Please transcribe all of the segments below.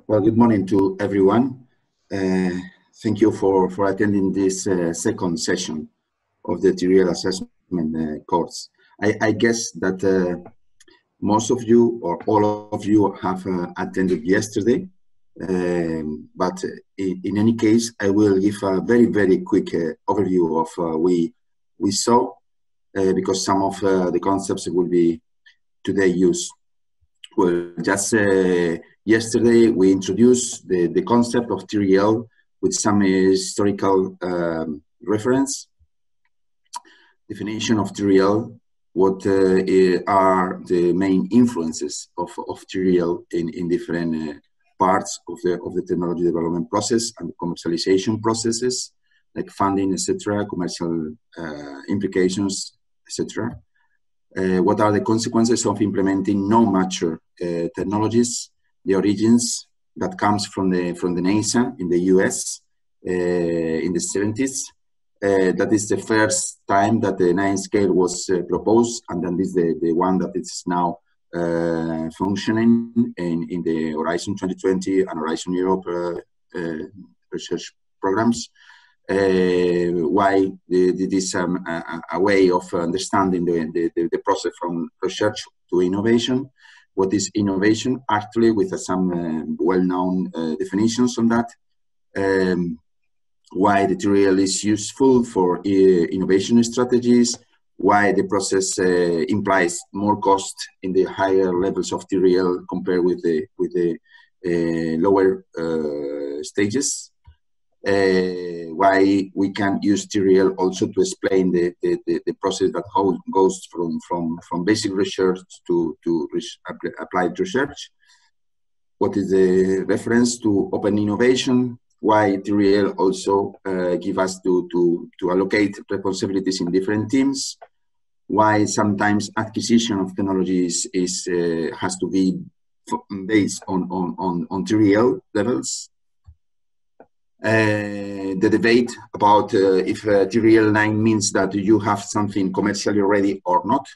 Well, good morning to everyone. Thank you for attending this second session of the TRL assessment course. I guess that most of you or all of you have attended yesterday, but in any case, I will give a very quick overview of we saw because some of the concepts will be today used. Well, just yesterday we introduced the concept of TRL with some historical reference, definition of TRL, what are the main influences of TRL in different parts of the technology development process and commercialization processes, like funding, etc., commercial implications, etc. What are the consequences of implementing non-mature technologies, the origins that comes from the NASA in the US in the 70s. That is the first time that the 9 scale was proposed, and then this is the one that is now functioning in the Horizon 2020 and Horizon Europe research programs. Why it is a way of understanding the process from research to innovation. What is innovation? Actually, with some well-known definitions on that. Why the TRL is useful for innovation strategies. Why the process implies more cost in the higher levels of TRL compared with the lower stages. Why we can use TRL also to explain the process that goes from basic research to applied research. What is the reference to open innovation? Why TRL also give us to allocate responsibilities in different teams? Why sometimes acquisition of technologies has to be based on TRL levels? The debate about if TRL 9 means that you have something commercially ready or not.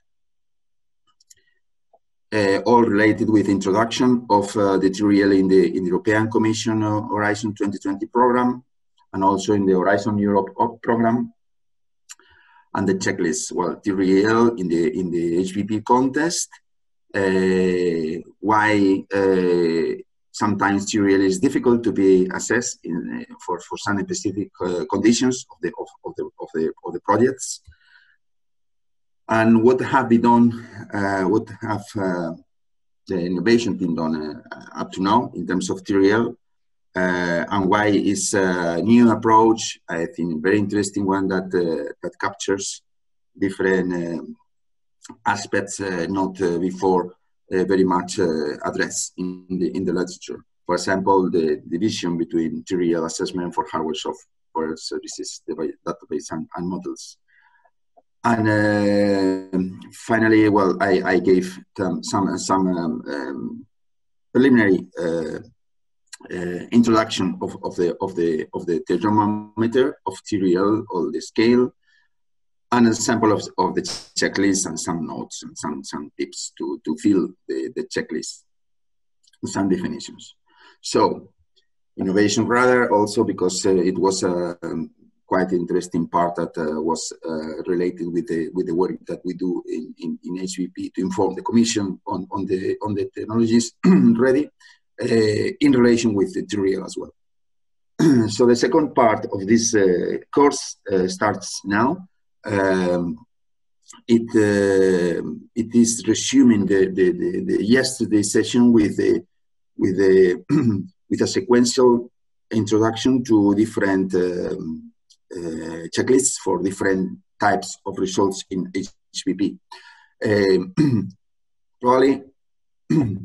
All related with introduction of the TRL in the European Commission Horizon 2020 program, and also in the Horizon Europe program, and the checklist. Well, TRL in the HPP contest. Why sometimes TRL is difficult to be assessed for some specific conditions of the projects, and what have been done, what have the innovation team done up to now in terms of TRL, and why is a new approach, I think, very interesting one that captures different aspects not before very much addressed in the literature. For example, the division between TRL assessment for hardware, software, services, database, and models. And finally, well, I gave some preliminary introduction of the thermometer of TRL or the scale, and a sample of the checklist and some notes and some tips to fill the checklist and some definitions. So innovation radar also because it was a quite interesting part that was related with the work that we do in HPP to inform the Commission on the technologies ready in relation with the TRL as well. So the second part of this course starts now. It is resuming the yesterday session with a sequential introduction to different checklists for different types of results in HPP. Probably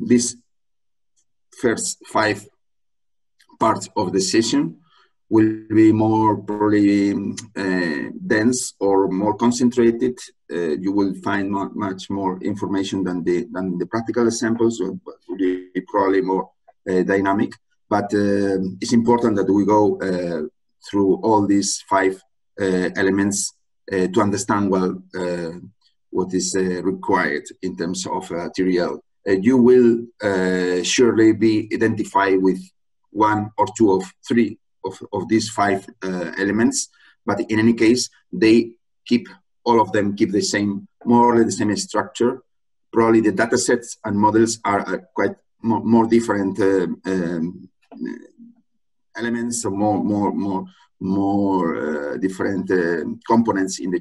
these first 5 parts of the session will be more probably dense or more concentrated. You will find much more information than the practical examples, so will be probably more dynamic. But it's important that we go through all these 5 elements to understand well what is required in terms of TRL you will surely be identified with one or two of three of these five elements. But in any case, they keep, all of them keep the same, more or less the same structure. Probably the data sets and models are quite more different elements, or more different components in the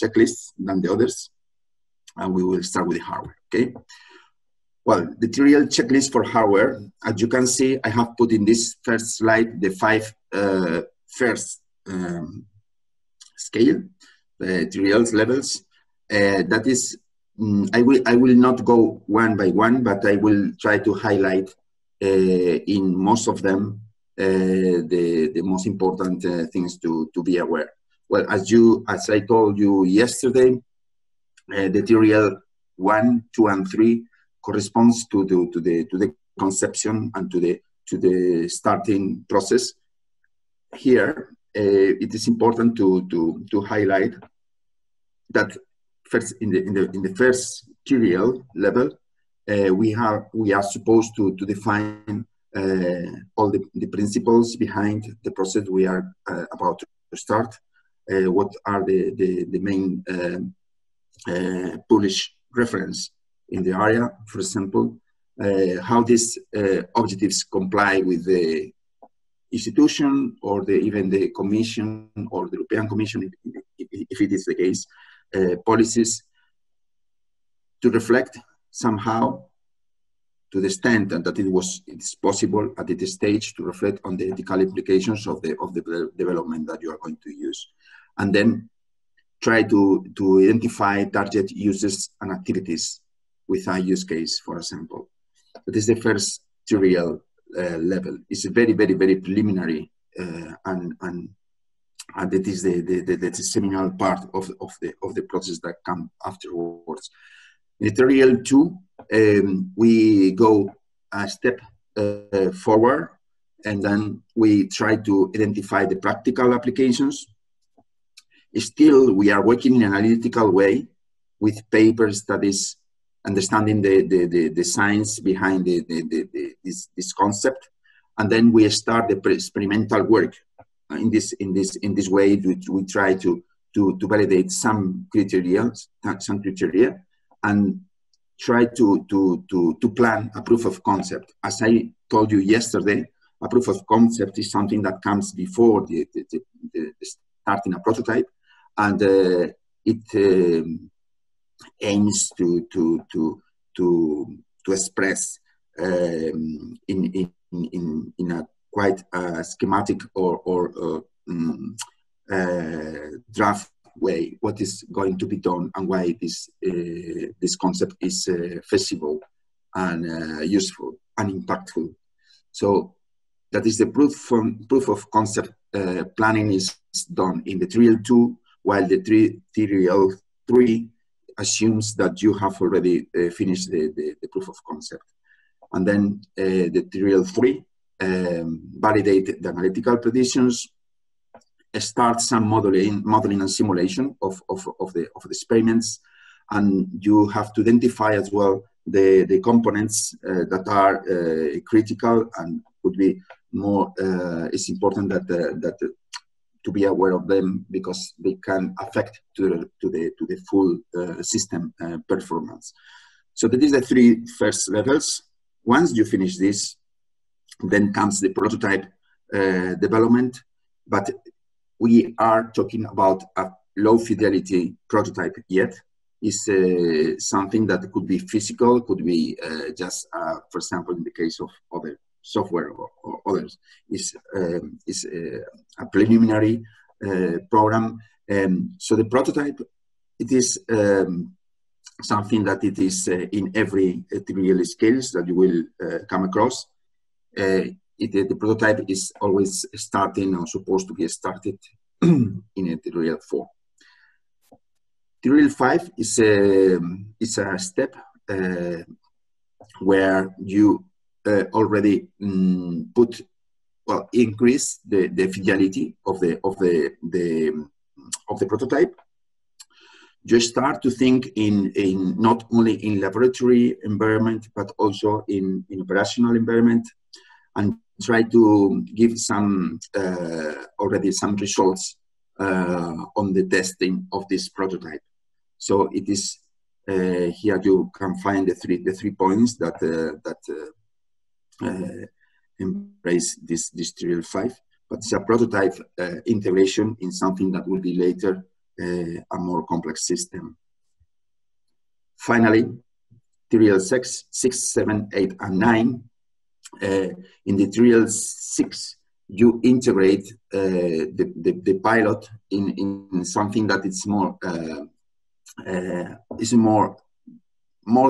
checklist than the others. And we will start with the hardware. Okay. Well, the TRL checklist for hardware, as you can see, I have put in this first slide the five first scale, the TRL levels. That is, I will not go one by one, but I will try to highlight in most of them the most important things to be aware. Well, as I told you yesterday, the TRL 1, 2, and 3 corresponds to the conception and to the starting process. Here, it is important to highlight that first in the first TRL level, we are supposed to define all the principles behind the process we are about to start. What are the main published reference in the area, for example, how these objectives comply with the institution or even the Commission or the European Commission, if it is the case, policies, to reflect somehow, to the extent that it's possible at this stage, to reflect on the ethical implications of the development that you are going to use, and then try to identify target uses and activities with a use case, for example. That is the first TRL level. It's a very preliminary, and that is the seminal part of the process that comes afterwards. In the TRL 2, we go a step forward, and then we try to identify the practical applications. Still, we are working in an analytical way with paper studies, understanding the science behind this concept, and then we start the experimental work. In this way, we try to validate some criteria, and try to plan a proof of concept. As I told you yesterday, a proof of concept is something that comes before the starting a prototype, and it aims to express in a quite schematic or draft way what is going to be done and why this concept is feasible and useful and impactful. So that is the proof of concept planning is done in the TRL 2, while the TRL 3 assumes that you have already finished the proof of concept. And then the TRL 3 validate the analytical predictions, start some modeling and simulation of the experiments, and you have to identify as well the components that are critical and would be more. It's important that to be aware of them, because they can affect to the full system performance. So that is the three first levels. Once you finish this, then comes the prototype development, but we are talking about a low fidelity prototype yet. It's something that could be physical, could be just, for example, in the case of other software or others, is a preliminary program. So the prototype, it is something that it is in every TRL skills that you will come across. The prototype is always starting or supposed to be started in a TRL 4. TRL 5 is a step where you already increase the fidelity of the prototype. you start to think in not only in laboratory environment, but also in operational environment, and try to give some already some results on the testing of this prototype. So it is here you can find the three points that embrace this TRL 5, but it's a prototype integration in something that will be later a more complex system. Finally, TRL 6, 7, 8, and 9. In the TRL 6, you integrate the pilot in something that is more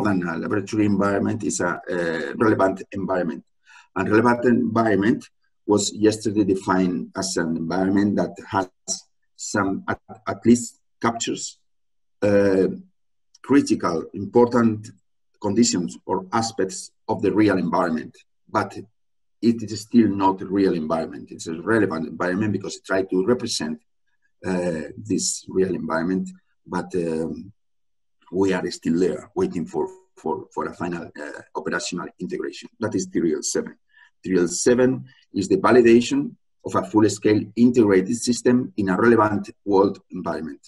than a laboratory environment. Is a relevant environment. And relevant environment was yesterday defined as an environment that has some, at least captures critical, important conditions or aspects of the real environment, but it is still not a real environment. It's a relevant environment because it tries to represent this real environment, but we are still there waiting for a final operational integration. That is TRL 7. TRL 7 is the validation of a full-scale integrated system in a relevant world environment.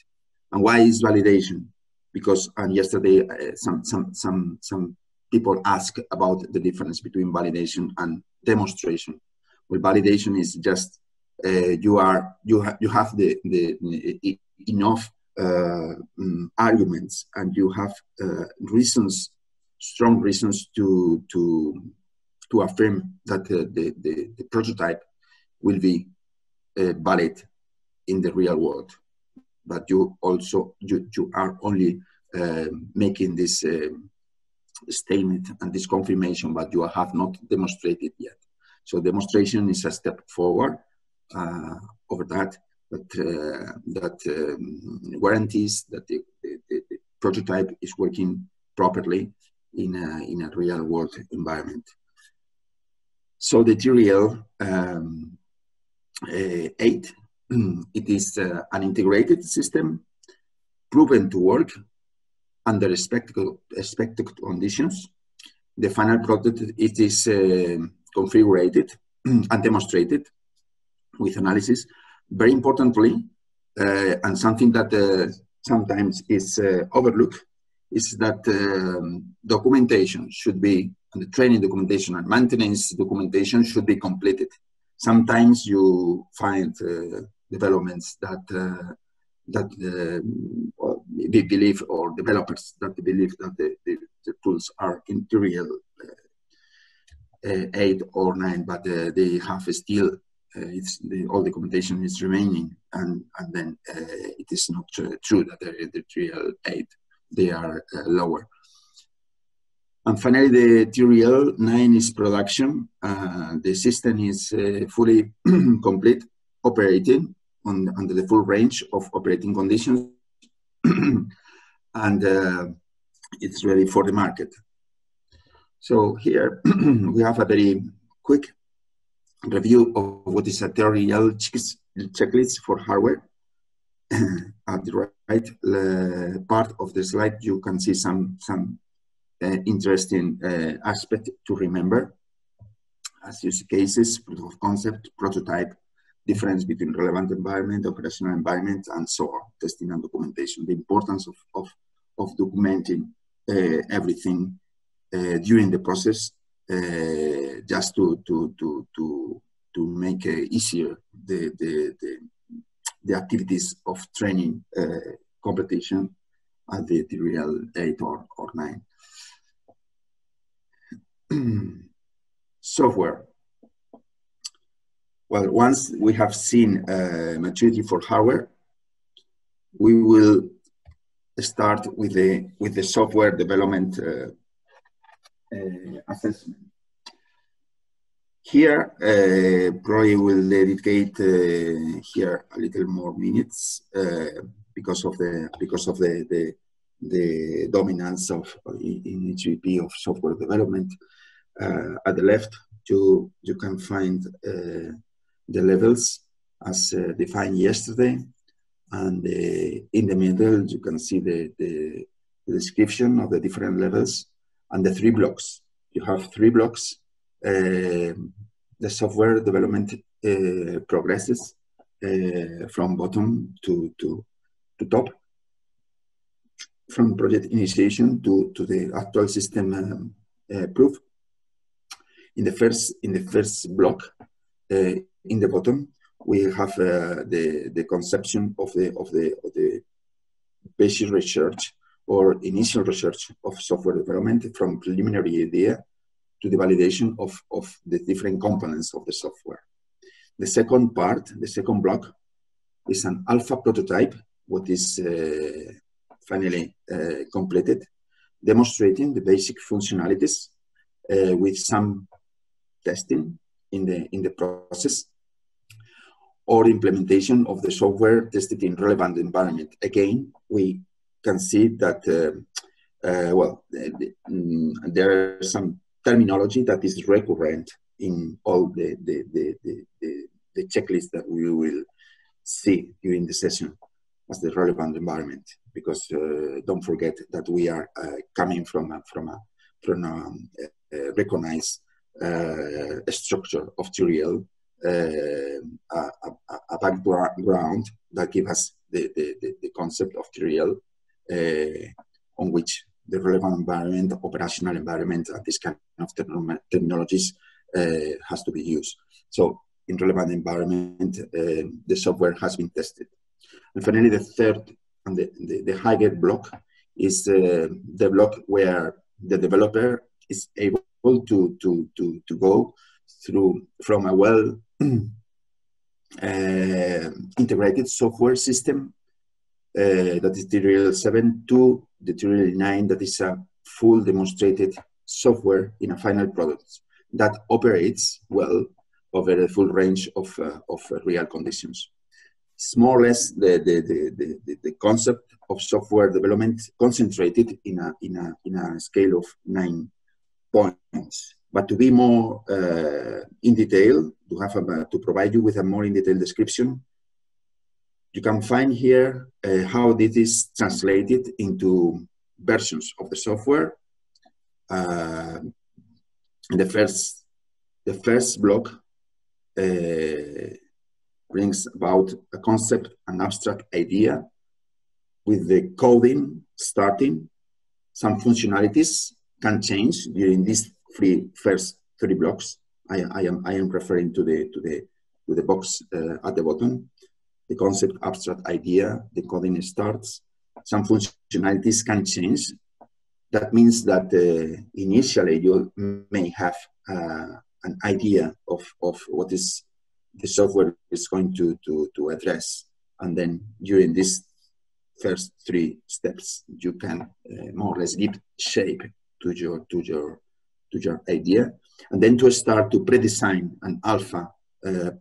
And why is validation? Because yesterday some people ask about the difference between validation and demonstration. Well, validation is just you have the enough arguments, and you have reasons, strong reasons to affirm that the prototype will be valid in the real world. But you are only making this statement and this confirmation, but you have not demonstrated yet. So demonstration is a step forward over that, but that guarantees that the prototype is working properly in a real world environment. So the TRL 8, it is an integrated system proven to work under expected conditions. The final product, it is configured and demonstrated with analysis. Very importantly, and something that sometimes is overlooked, is that documentation should be, and the training documentation and maintenance documentation should be completed. Sometimes you find developments that they believe, or developers that believe that the tools are in TRL 8 or 9, but they have still all documentation is remaining, and then it is not true that the TRL 8 they are lower. And finally, the TRL 9 is production. The system is fully complete, operating under the full range of operating conditions, and it's ready for the market. So here we have a very quick review of what is a TRL checklist for hardware. At the right part of the slide, you can see some interesting aspect to remember, as use cases, proof of concept, prototype, difference between relevant environment, operational environment, and so on, testing and documentation. The importance of documenting everything during the process, just to make easier the activities of training competition at the TRL 8 or 9. Software. Well, once we have seen maturity for hardware, we will start with the software development assessment. Here, probably will dedicate here a little more minutes because of the dominance of in HVP of software development. At the left, you can find the levels as defined yesterday, And in the middle, you can see the description of the different levels and the 3 blocks. You have 3 blocks. The software development progresses from bottom to top, from project initiation to the actual system proof. In the first block, in the bottom, we have the conception of the basic research or initial research of software development, from preliminary idea to the validation of the different components of the software. The second part, the second block, is an alpha prototype, what is finally completed, demonstrating the basic functionalities with some testing in the process, or implementation of the software tested in relevant environment. Again, we can see that there is some terminology that is recurrent in all the checklist that we will see during the session as the relevant environment, because don't forget that we are coming from a recognized structure of TRL, a background that gives us the concept of TRL, on which the relevant environment, operational environment, and this kind of technologies has to be used. So in relevant environment, the software has been tested. And finally, the third and the higher block is the block where the developer is able to go through from a well integrated software system that is TRL 7 to the TRL 9, that is a full demonstrated software in a final product that operates well over a full range of real conditions. It's more or less the concept of software development concentrated in a scale of 9 points. But to be more in detail, to provide you with a more in detail description, you can find here how this is translated into versions of the software. The first block brings about a concept, an abstract idea, with the coding starting. Some functionalities can change during these first 3 blocks. I am referring to the box at the bottom. The concept, abstract idea, the coding starts. Some functionalities can change. That means that initially you may have an idea of what is the software is going to address, and then during these first 3 steps, you can more or less give shape to your idea, and then to start to pre-design an alpha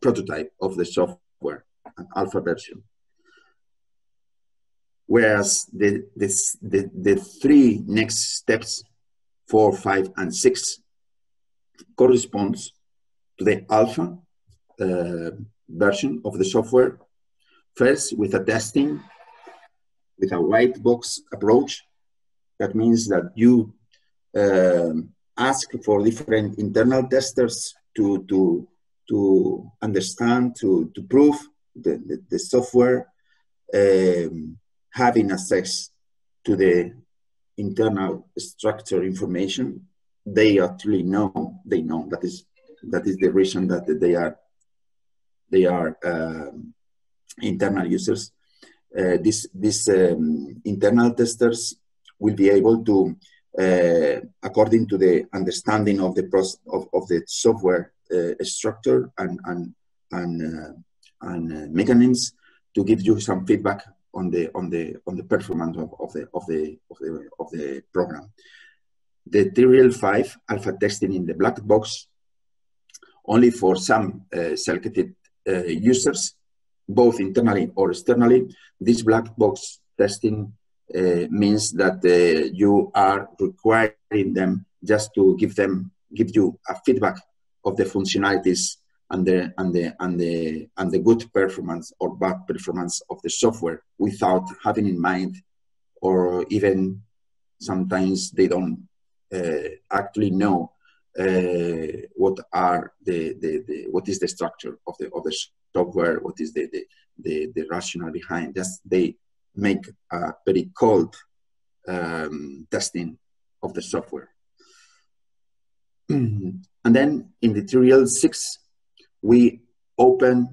prototype of the software, an alpha version. Whereas the 3 next steps, 4, 5, and 6, corresponds to the alpha version of the software. First, with a testing, with a white box approach. That means that you ask for different internal testers to understand, to prove the software, having access to the internal structure information. They actually know, that is the reason that they are internal users. These internal testers will be able to, according to the understanding of the software structure and mechanisms, to give you some feedback on the performance of the program. The TRL 5 alpha testing in the black box, only for some selected users, both internally or externally. This black box testing means that you are requiring them just to give you a feedback of the functionalities the good performance or bad performance of the software without having in mind, or even sometimes they don't actually know what is the structure of the software, what is the rationale behind. Just they make a very cold testing of the software. And then in the TRL 6, we open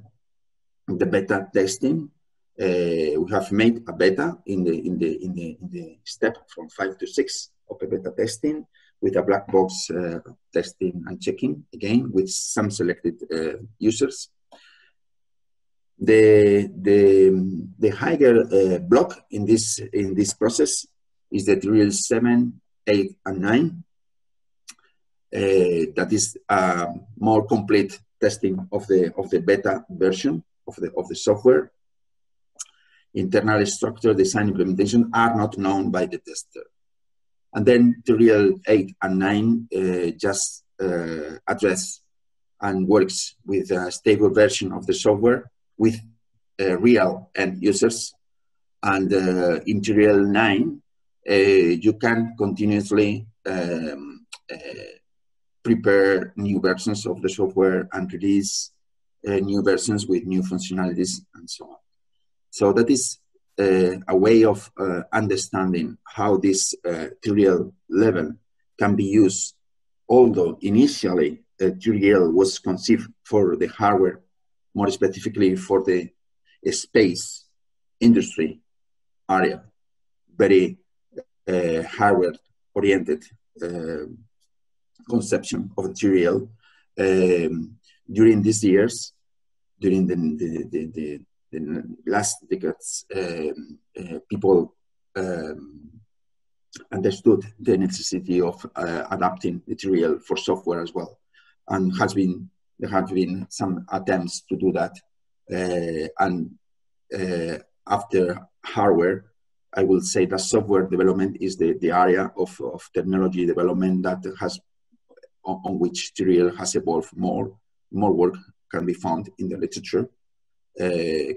the beta testing. We have made a beta in the step from 5 to 6 of the beta testing, with a black box testing and checking, again with some selected users. The higher block in this process is the TRL 7, 8, and 9. That is more complete testing of the beta version of the software. Internal structure, design, implementation are not known by the tester. And then TRL 8 and 9 just address and works with a stable version of the software with real end users. And in TRL 9, you can continuously prepare new versions of the software and release new versions with new functionalities and so on. So that is a way of understanding how this TRL level can be used, although initially TRL was conceived for the hardware, more specifically for the space industry area, very hardware-oriented conception of TRL. During these years, during the last decades, people understood the necessity of adapting the TRL for software as well, and there have been some attempts to do that. After hardware, I will say that software development is the area of technology development that has on which TRL has evolved more. More work can be found in the literature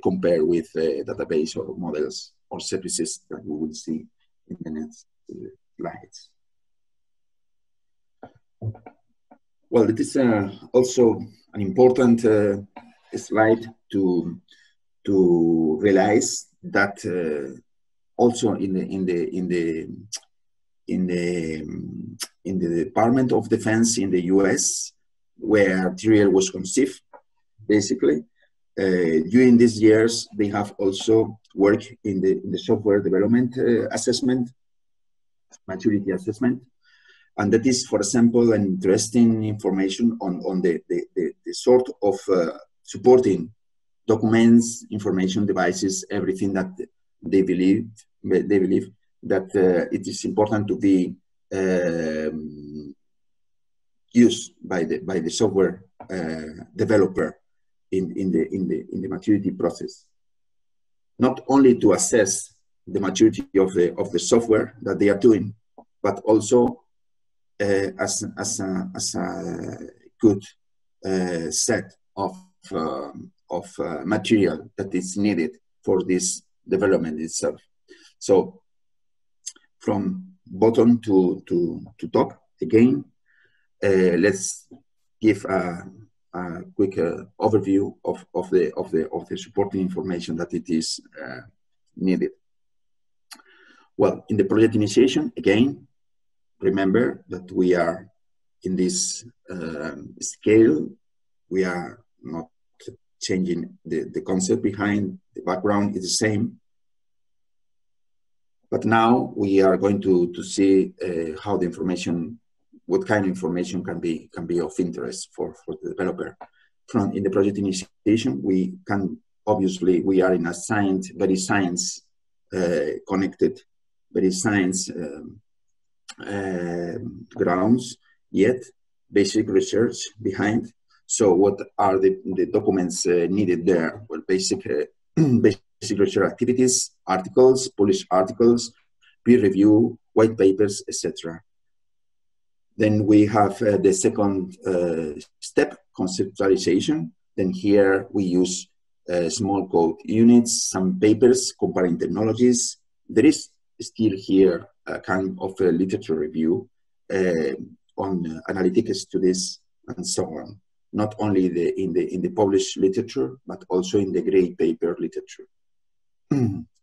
compared with database or models or services that we will see in the next slides. Well, it is also an important slide to realize that also in the Department of Defense in the US, where TRL was conceived, basically, during these years, they have also worked in the software development assessment, maturity assessment. And that is, for example, an interesting information on the sort of supporting documents, information devices, everything that they believe that it is important to be used by the software developer in the maturity process, not only to assess the maturity of the software that they are doing, but also as a good set of material that is needed for this development itself. So from bottom to top again, let's give a quick overview of the supporting information that it is needed. Well, in the project initiation, again, remember that we are in this scale. We are not changing the concept behind. The background is the same. But now we are going to see how the information, what kind of information can be of interest for the developer. In the project initiation, we are in a very science connected, very science grounds, yet basic research behind. So what are the documents needed there? Well, basic research activities, articles, published articles, peer review, white papers, etc. Then we have the second step conceptualization. Then here we use small code units, some papers comparing technologies. There is still here a kind of a literature review on analytic studies and so on. Not only in the published literature, but also in the gray paper literature.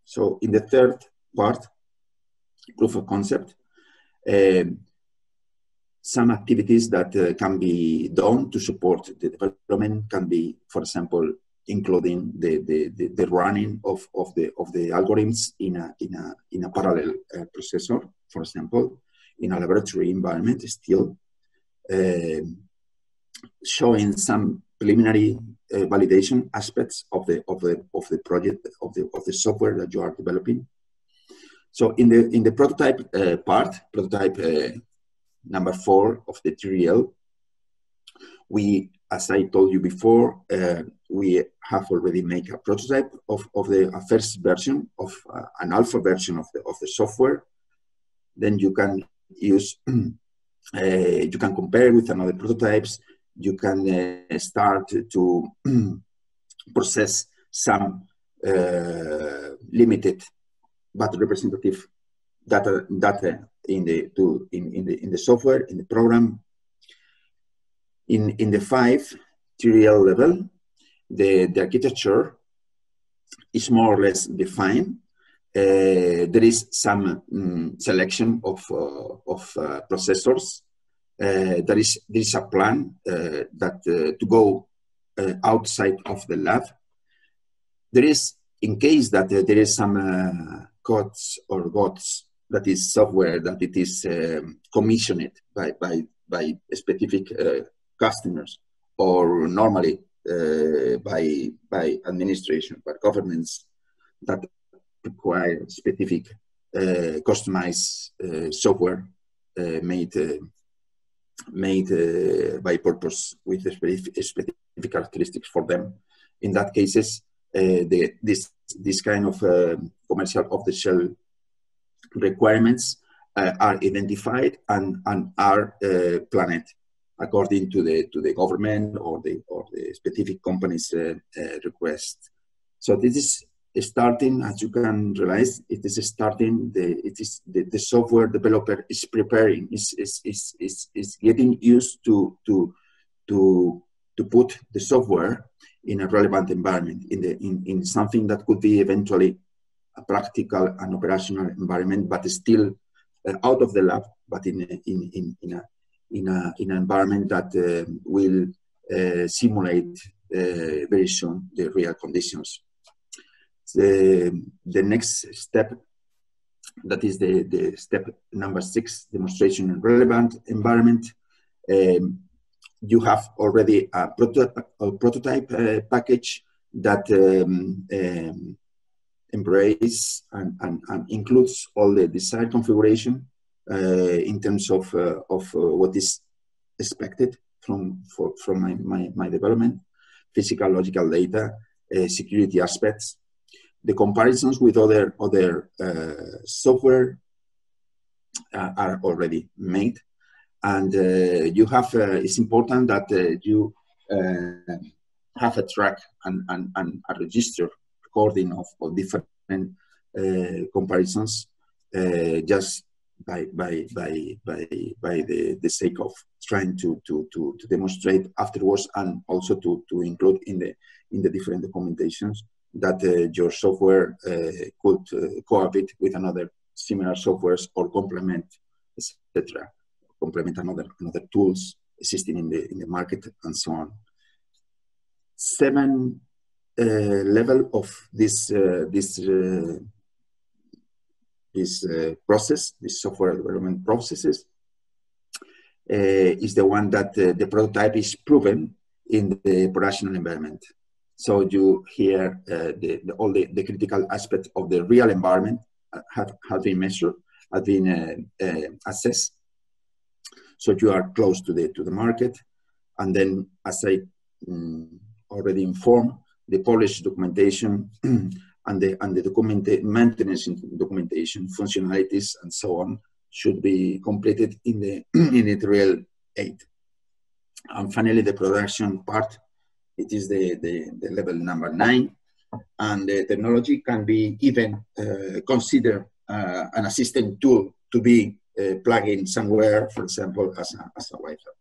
So in the third part, proof of concept, some activities that can be done to support the development can be, for example, including the running of the algorithms in a parallel processor, for example, in a laboratory environment still, showing some preliminary validation aspects of the project of the software that you are developing. So in the prototype part, prototype number 4 of the TRL, we, as I told you before, we have already made a prototype of the first version of an alpha version of the software. Then you can use, you can compare with another prototypes. You can start to process some limited but representative data in the software, in the program. In the 5 TRL level, the architecture is more or less defined. There is some selection of processors. There is a plan that to go outside of the lab. There is, in case that there is some codes or bots, that is software that it is commissioned by specific customers, or normally by administration, by governments that require specific customized software made by purpose with specific characteristics for them. In that cases, this kind of commercial off-the-shelf requirements are identified and are planned according to the government or the specific company's request. So this is starting, as you can realize, it is starting. The software developer is preparing, is getting used to put the software in a relevant environment, in something that could be eventually a practical and operational environment, but still out of the lab, but in an environment that will simulate very soon the real conditions. The next step, that is the step number 6, demonstration in relevant environment. You have already a prototype package that embrace and includes all the desired configuration in terms of what is expected from my development, physical, logical data, security aspects. The comparisons with other software are already made, and you have. It's important that you have a track and a register recording of different comparisons, just by the sake of trying to demonstrate afterwards, and also to include in the different documentations that your software could cohabit with another similar softwares or complement, etc. Complement another tools existing in the market and so on. 7 level of this process, this software development processes, is the one that the prototype is proven in the operational environment. So you hear all the critical aspects of the real environment have been measured, have been assessed. So you are close to the market, and then, as I already informed, the polish documentation and the maintenance documentation, functionalities, and so on should be completed in the TRL 8. And finally, the production part, it is the level number 9. And the technology can be even considered an assistant tool to be plugged in somewhere, for example, as a Wi-Fi.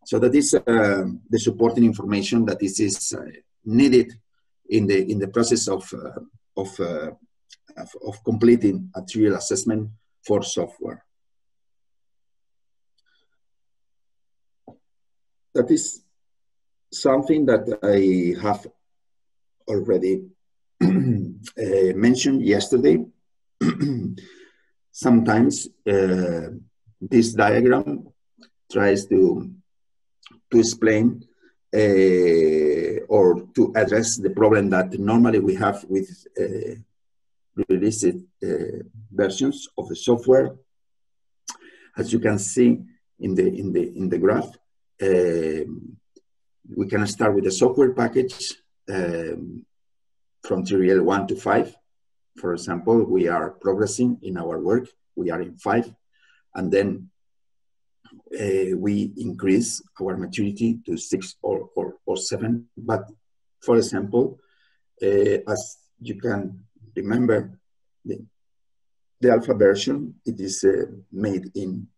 So that is the supporting information that is needed in the process of completing a TRL assessment for software. That is something that I have already mentioned yesterday. Sometimes this diagram tries to explain or to address the problem that normally we have with released versions of the software. As you can see in the graph, we can start with the software package from TRL 1 to 5. For example, we are progressing in our work. We are in 5, and then we increase our maturity to 6 or 7. But for example, as you can remember, the alpha version, it is made in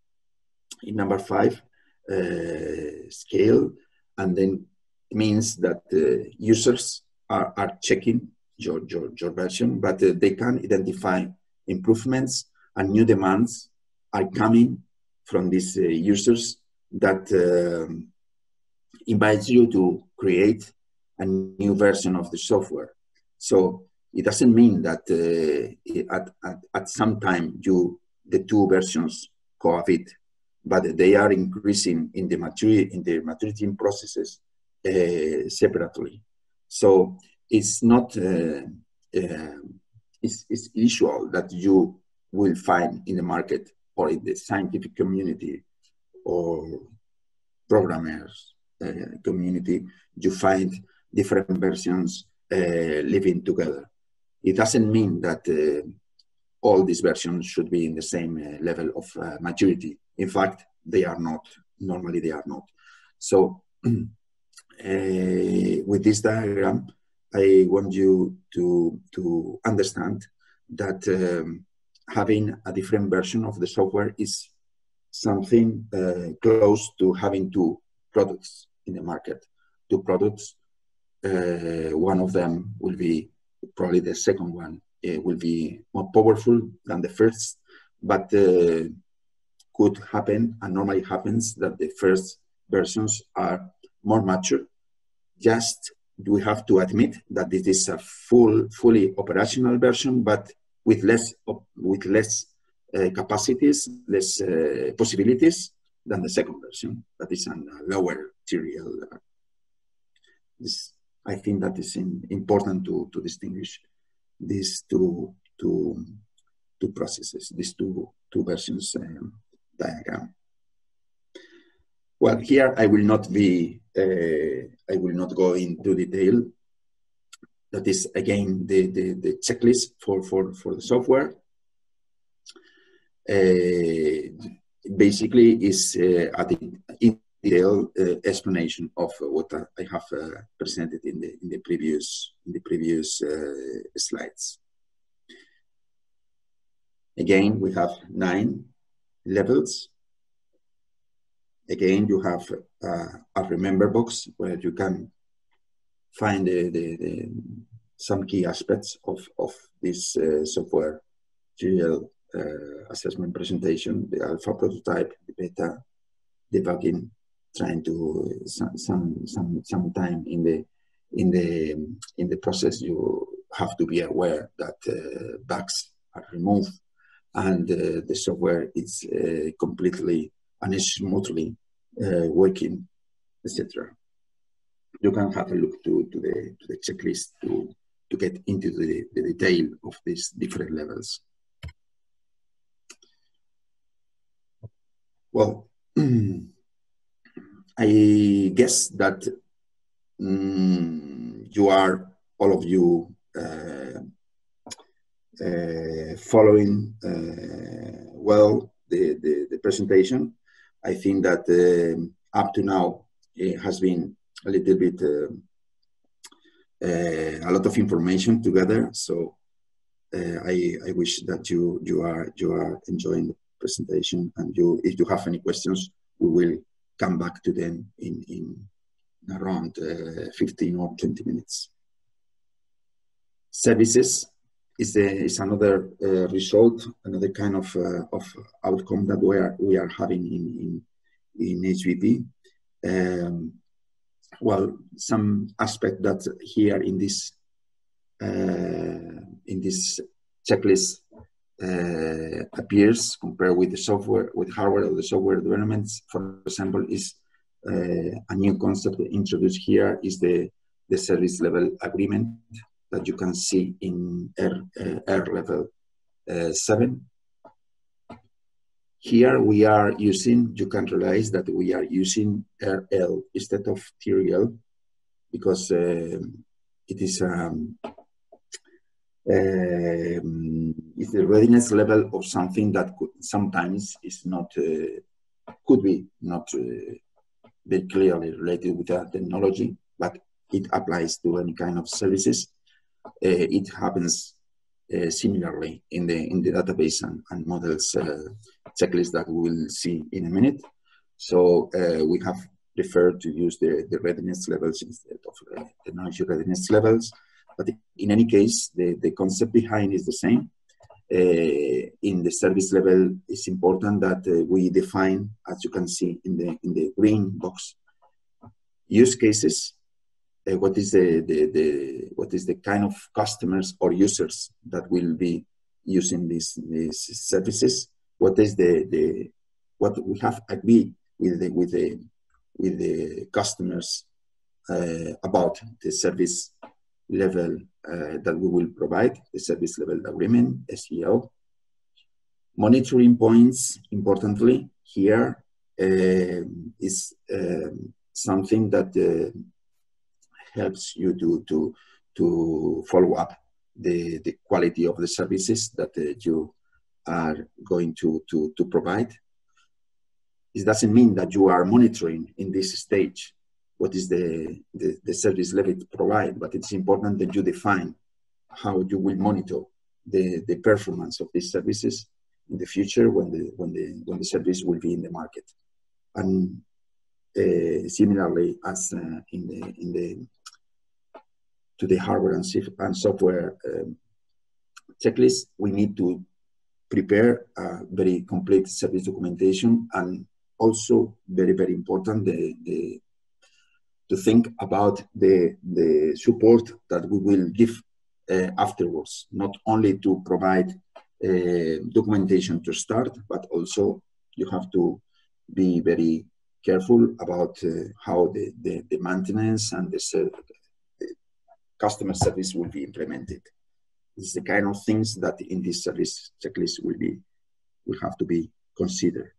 number 5 scale, and then it means that users are checking your version, but they can identify improvements and new demands are coming from these users that invites you to create a new version of the software. So it doesn't mean that at some time the two versions cohabit, but they are increasing in the maturity processes separately. So it's not it's usual that you will find in the market or in the scientific community or programmers community, you find different versions living together. It doesn't mean that all these versions should be in the same level of maturity. In fact, they are not. Normally, they are not. So with this diagram, I want you to understand that having a different version of the software is something close to having two products in the market. Two products, one of them will be probably the second one. It will be more powerful than the first, but could happen, and normally happens, that the first versions are more mature. Just we have to admit that this is a fully operational version, but with less capacities, less possibilities than the second version, that is a lower TRL. I think that is important to distinguish these two processes, these two versions diagram. Well, here I will not go into detail. That is again the checklist for the software. Basically is a detailed explanation of what I have presented in the previous slides. Again, we have 9 levels. Again, you have a remember box where you can find some key aspects of this software TRL assessment presentation, the alpha prototype, the beta, debugging, trying to some time in the process. You have to be aware that bugs are removed and the software is completely and smoothly working, etc. You can have a look to the checklist to get into the detail of these different levels. Well, I guess that you are, all of you, following well the presentation. I think that up to now it has been a little bit a lot of information together. So I wish that you are enjoying the presentation, and if you have any questions, we will come back to them in around 15 or 20 minutes. Services is another result, another kind of outcome that we are having in HVP. Well, some aspect that here in this checklist appears compared with the software, with hardware or the software developments. For example, is a new concept introduced here is the service level agreement that you can see in R level 7. Here we are using, you can realize that we are using RL instead of TRL because it is it's the readiness level of something that sometimes is not, could be not very clearly related with that technology, but it applies to any kind of services. It happens similarly in the database and models checklist that we will see in a minute. So we have preferred to use the readiness levels instead of technology readiness levels. But in any case, the concept behind is the same. In the service level, it's important that we define, as you can see in the green box, use cases. What is the kind of customers or users that will be using these services? What is what we have agreed with the customers about the service level that we will provide, the service level agreement, SEL. Monitoring points, importantly, here is something that helps you to follow up the quality of the services that you are going to provide. It doesn't mean that you are monitoring in this stage what is the service level to provide, but it's important that you define how you will monitor the performance of these services in the future when the service will be in the market. And similarly, as to the hardware and software checklist, we need to prepare a very complete service documentation, and also very, very important, to think about the support that we will give afterwards, not only to provide documentation to start, but also you have to be very careful about how the maintenance and the customer service will be implemented. This is the kind of things that in this service checklist will have to be considered.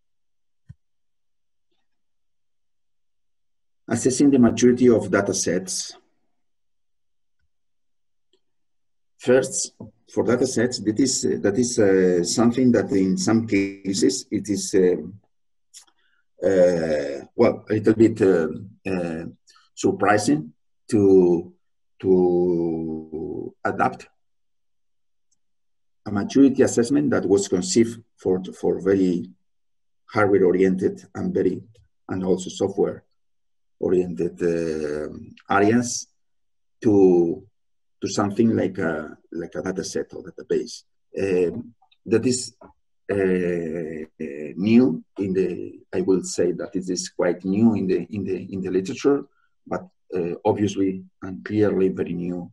Assessing the maturity of data sets. First, for data sets, that is something that in some cases it is well, a little bit surprising to adapt a maturity assessment that was conceived for very hardware oriented and also software oriented areas to something like a data set or database. That is new I will say that it is quite new in the literature, but obviously and clearly very new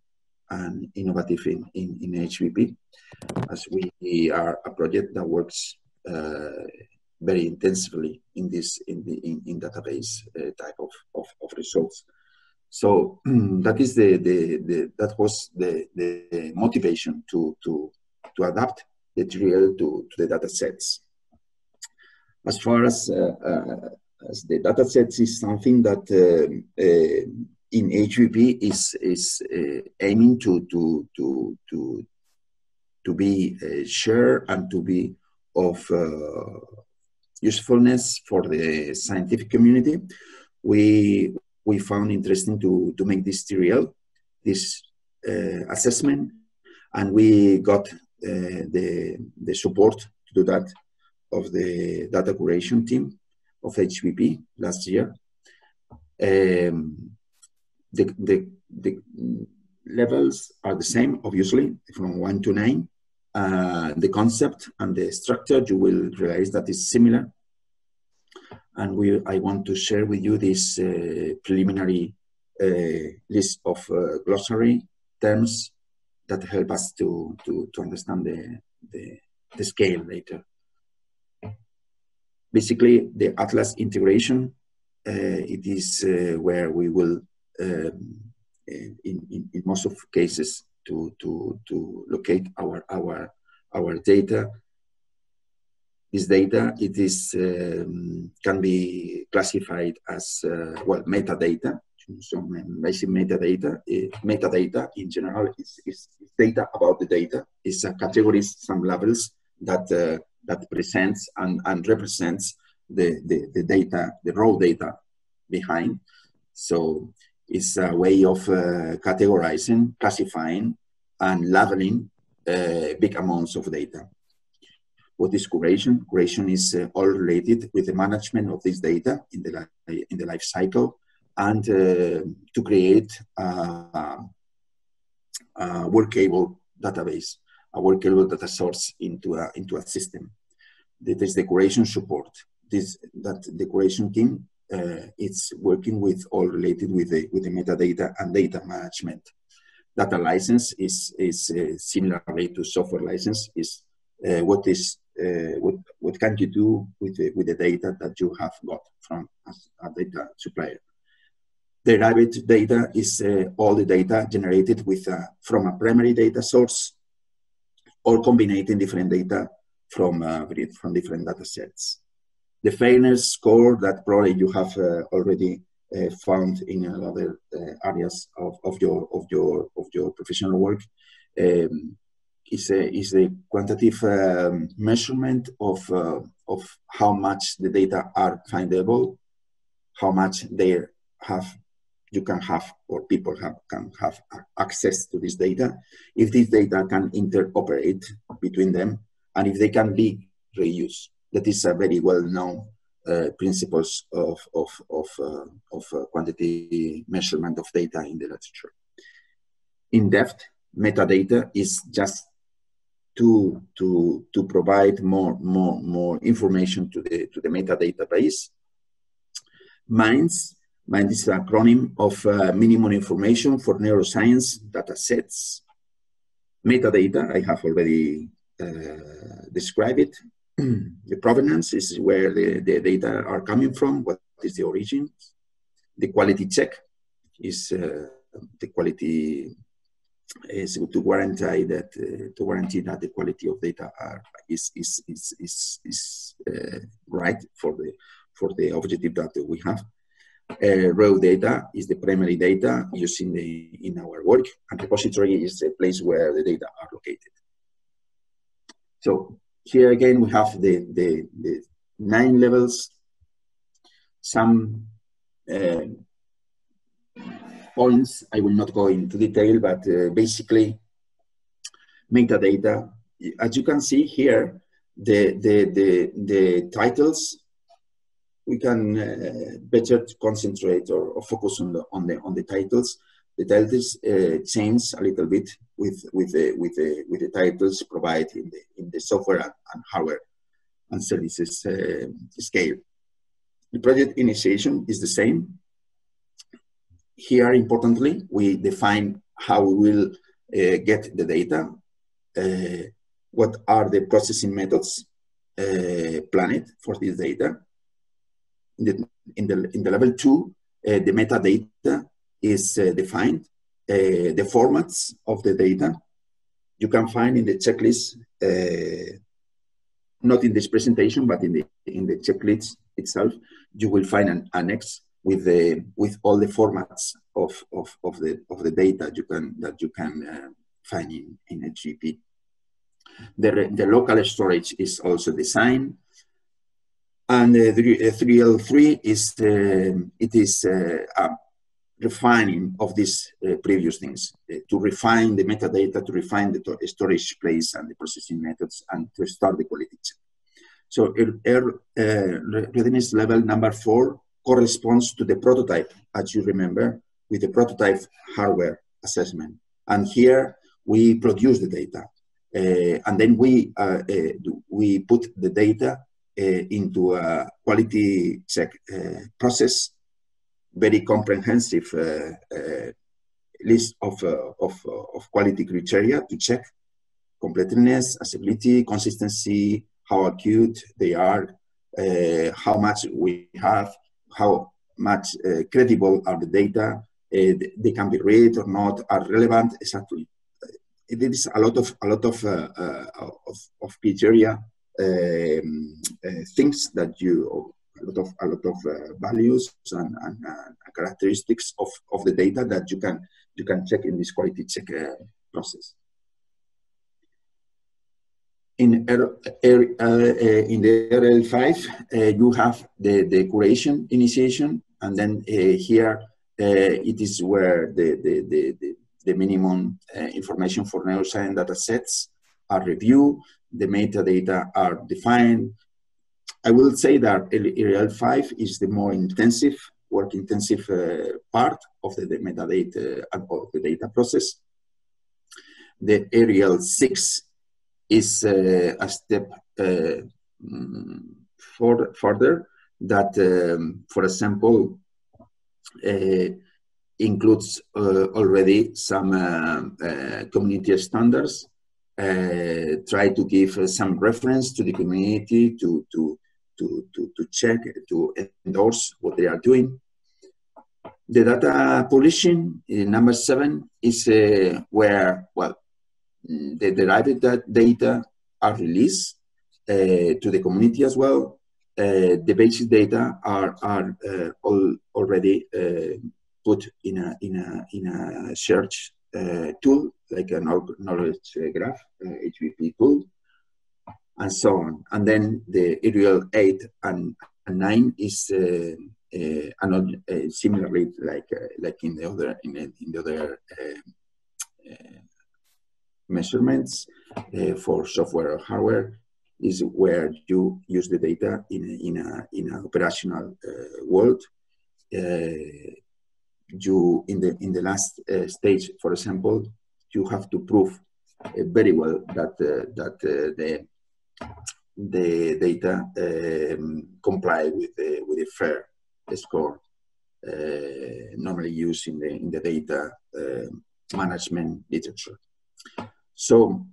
and innovative in HVP, as we are a project that works very intensively in database type of results. So that is that was the motivation to adapt the TRL to the data sets. As far as the data sets is something that in HVP is aiming to be shared and to be of usefulness for the scientific community. we found interesting to make this TRL, this assessment, and we got the support to do that of the data curation team of HVP last year. The levels are the same, obviously, from 1 to 9. The concept and the structure, you will realize that is similar. And I want to share with you this preliminary list of glossary terms that help us to understand the scale later. Basically, the Atlas integration, it is where we will, in most of cases, to locate our data. This data, it is can be classified as well, metadata. So basic metadata. Metadata in general is data about the data. It's categories, some levels that presents and represents the data, the raw data behind. So it's a way of categorizing, classifying, and labeling big amounts of data. What is curation? Curation is all related with the management of this data in the life cycle, and to create a workable database, a workable data source into a system. That is the curation support. The curation team it's working with all related with the metadata and data management. Data license is similarly to software license. Is what can you do with the data that you have got from a data supplier. Derived data is all the data generated from a primary data source, or combining different data from different data sets. The fairness score that probably you have already found in other areas of your professional work is a quantitative measurement of how much the data are findable, how much you can have, or people can have access to this data, if this data can interoperate between them, and if they can be reused. That is a very well-known principles of quantity measurement of data in the literature. In depth, metadata is just to provide more information to the metadata base. MINDS is an acronym of minimum information for neuroscience data sets. Metadata, I have already described it. The provenance is where the data are coming from, what is the origin. The quality check is the quality is to guarantee that the quality of data is right for the objective that we have. Raw data is the primary data used in our work, and repository is the place where the data are located. So here again we have the 9 levels. Some points I will not go into detail, but basically metadata. As you can see here, the titles, we can better concentrate or focus on the titles. The titles change a little bit with the titles provided in the software and hardware and services scale. The project initiation is the same. Here, importantly, we define how we will get the data, what are the processing methods planned for this data. In the level 2, the metadata is defined. The formats of the data you can find in the checklist, not in this presentation, but in the checklist itself. You will find an annex with all the formats of the data that you can find in HVP. The local storage is also designed. And the 3L3 is refining of these previous things, to refine the metadata, to refine the storage place and the processing methods, and to start the quality check. So readiness level number 4 corresponds to the prototype, as you remember, with the prototype hardware assessment. And here we produce the data, and then we put the data into a quality check process, very comprehensive list of quality criteria to check completeness, accessibility, consistency, how acute they are, how much we have, how much credible are the data, they can be read or not, are relevant, exactly. It is a lot of criteria, things that a lot of values and characteristics of the data that you can check in this quality check process. In the TRL5, you have the curation initiation, and then here it is where the minimum information for neuroscience data sets are reviewed, the metadata are defined. I will say that TRL5 is the more intensive, work-intensive part of the metadata and of the data process. The TRL6 is a step further that, for example, includes already some community standards, try to give some reference to the community to check, to endorse what they are doing. The data publishing, number 7, is where, well, the derived data are released to the community as well. The basic data are already put in a search tool, like a knowledge graph, HVP tool, and so on. And then the TRL 8 and 9 is similarly like in the other measurements for software or hardware, is where you use the data in an operational world. You in the last stage, for example, you have to prove very well that the data comply with the FAIR score normally used in the data management literature. So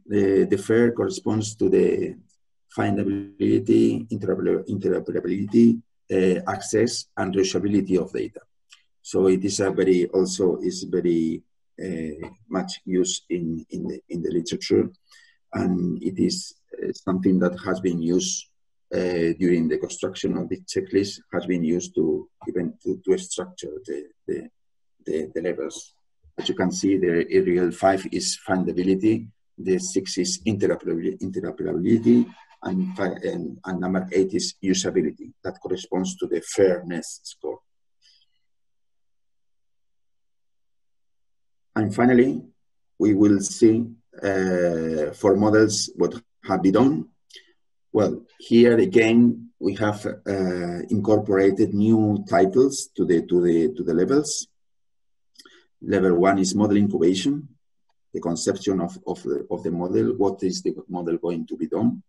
the FAIR corresponds to the findability, interoperability, access, and reachability of data. So it is very much used in the literature, and it is something that has been used during the construction of the checklist, has been used to structure the levels. As you can see, the TRL 5 is findability, the 6 is interoperability, and number 8 is usability. That corresponds to the fairness score. And finally, we will see for models what have been done. Well, here again, we have incorporated new titles to the levels. Level 1 is model incubation, the conception of the model. What is the model going to be done?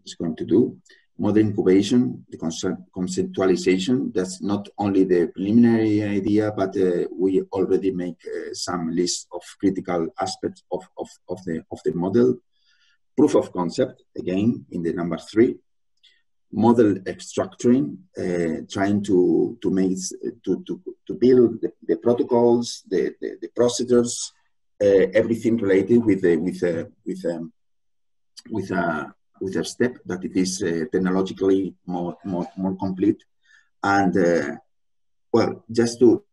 It's going to do. Model incubation, the conceptualization. That's not only the preliminary idea, but we already make some list of critical aspects of the model. Proof of concept, again, in the number 3. Model structuring, trying to build the protocols, the procedures, everything related with a step that it is technologically more complete, and well, just to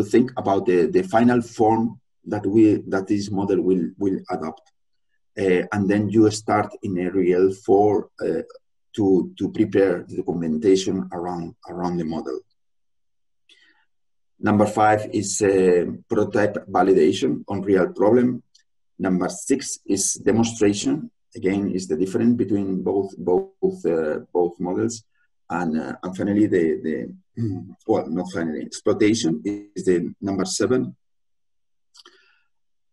think about the final form that this model will adopt. and then you start in REL 4 to prepare the documentation around the model. Number 5 is prototype validation on real problem. Number 6 is demonstration. Again, is the difference between both models. And finally, well, not finally, exploitation is the number 7.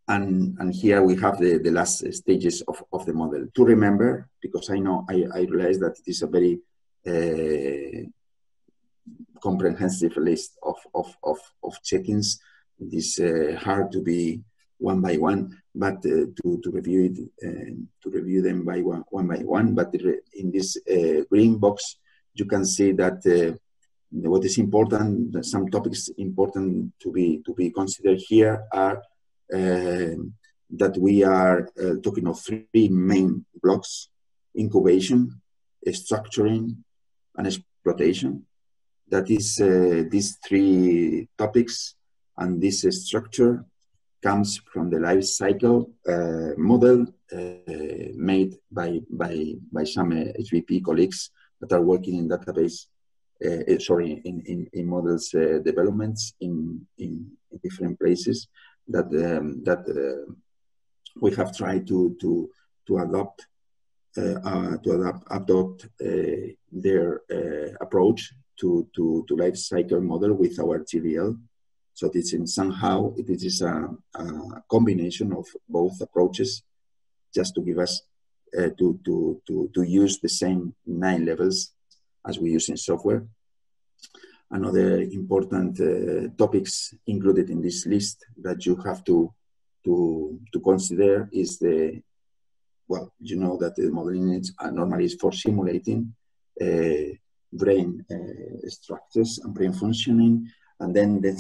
And here we have the last stages of the model. To remember, because I realize that it is a very comprehensive list of check-ins. It is hard to be one by one, but to review them by one by one. But in this green box, you can see that what is important. Some topics important to be considered here are that we are talking of 3 main blocks: incubation, structuring, and exploitation. That is these 3 topics, and this structure comes from the life cycle model made by some HVP colleagues that are working in database, in models developments in different places that we have tried to adopt their approach to life cycle model with our TRL. So this in somehow it is a combination of both approaches, just to give us to use the same 9 levels as we use in software. Another important topics included in this list that you have to consider is the, well, you know that the modeling normally is for simulating brain structures and brain functioning, and then the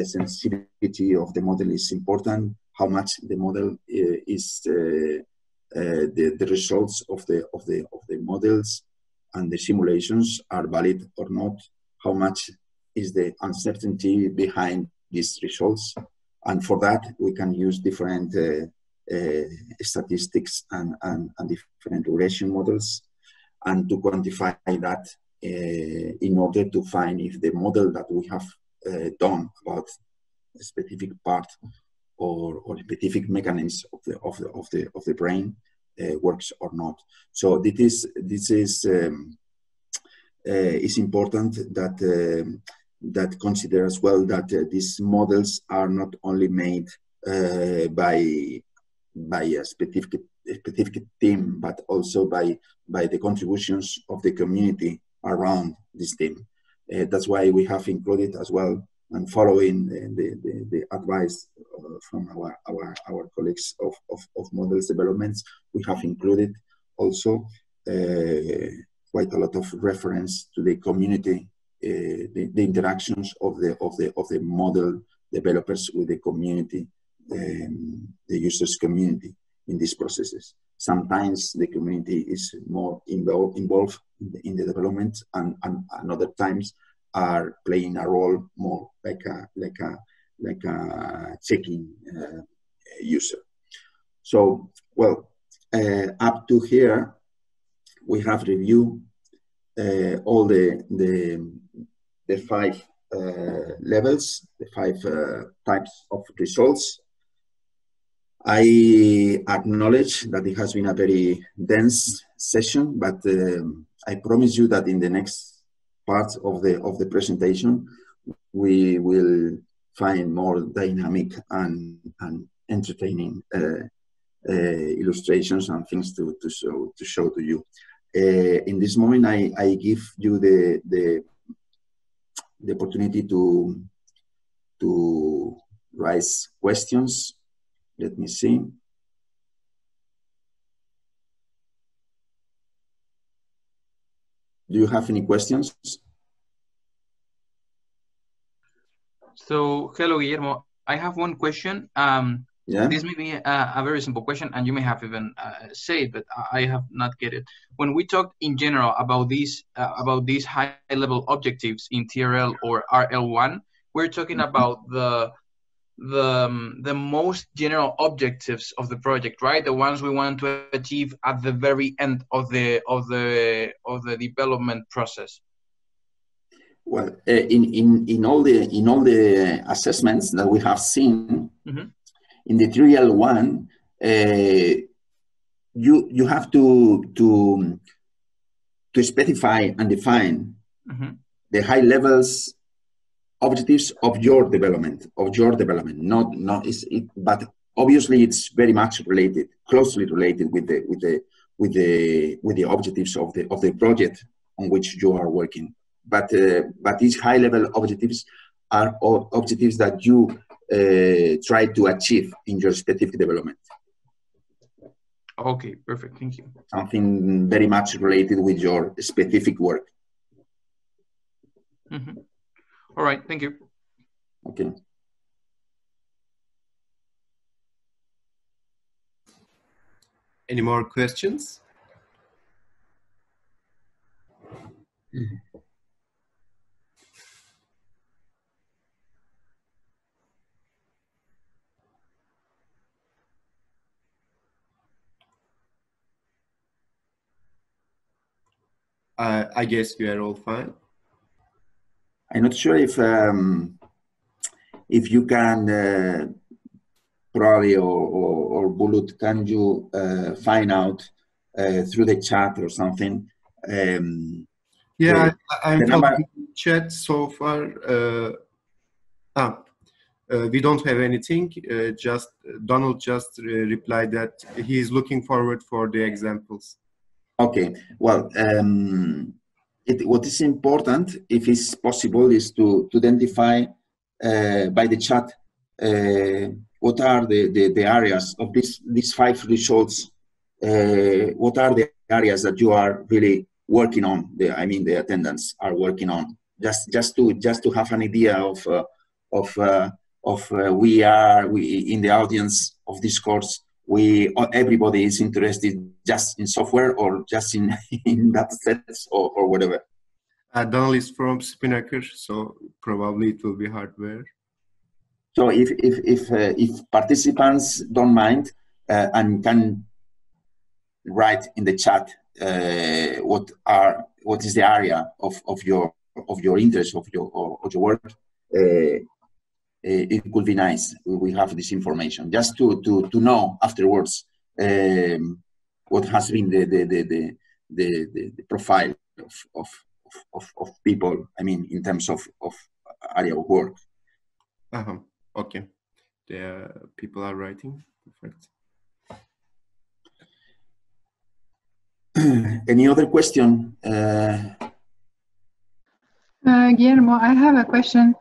sensitivity of the model is important. How much the model is the results of the models and the simulations are valid or not. How much is the uncertainty behind these results? And for that, we can use different statistics and different regression models, and to quantify that in order to find if the model that we have done about a specific part or specific mechanisms of the brain works or not. So this is important that consider as well that these models are not only made by a specific team, but also by the contributions of the community around this team. That's why we have included as well, and following the advice from our colleagues of models developments, we have included also quite a lot of reference to the community, the interactions of the model developers with the community, the users community in these processes. Sometimes the community is more involved in the development, and other times are playing a role more like a checking user. So, well, up to here, we have reviewed all the 5 levels, the 5 types of results. I acknowledge that it has been a very dense session, but I promise you that in the next part of the presentation, we will find more dynamic and entertaining illustrations and things to show to you. In this moment, I give you the opportunity to raise questions. Let me see. Do you have any questions? So, hello, Guillermo. I have one question. Yeah. This may be a very simple question, and you may have even said, but I have not get it. When we talk in general about these high-level objectives in TRL or RL1, we're talking about the the most general objectives of the project, right? The ones we want to achieve at the very end of the development process. Well, in all the assessments that we have seen, in the TRL one, you have to specify and define the high levels objectives of your development, but obviously it's very much related, closely related with the objectives of the project on which you are working. But these high level objectives are objectives that you try to achieve in your specific development. Okay, perfect, thank you. Something very much related with your specific work. All right, thank you. Okay. Any more questions? I guess we are all fine. I'm not sure if you can probably or Bulut, can you find out through the chat or something? Yeah, I'm following the chat so far. We don't have anything. Just Donald just replied that he is looking forward for the examples. Okay. Well, what is important, if it's possible, is to identify by the chat what are the areas of these 5 results. What are the areas that you are really working on? The attendants are working on. Just to have an idea of we in the audience of this course. Everybody is interested just in software or just in data sets or whatever. Donald is from Spinnaker, so probably it will be hardware. So if participants don't mind and can write in the chat what is the area of your interest of your work, it could be nice. We have this information just to know afterwards what has been the profile of people. I mean, in terms of area of work. Okay, the people are writing. Perfect. Any other question? Guillermo, I have a question.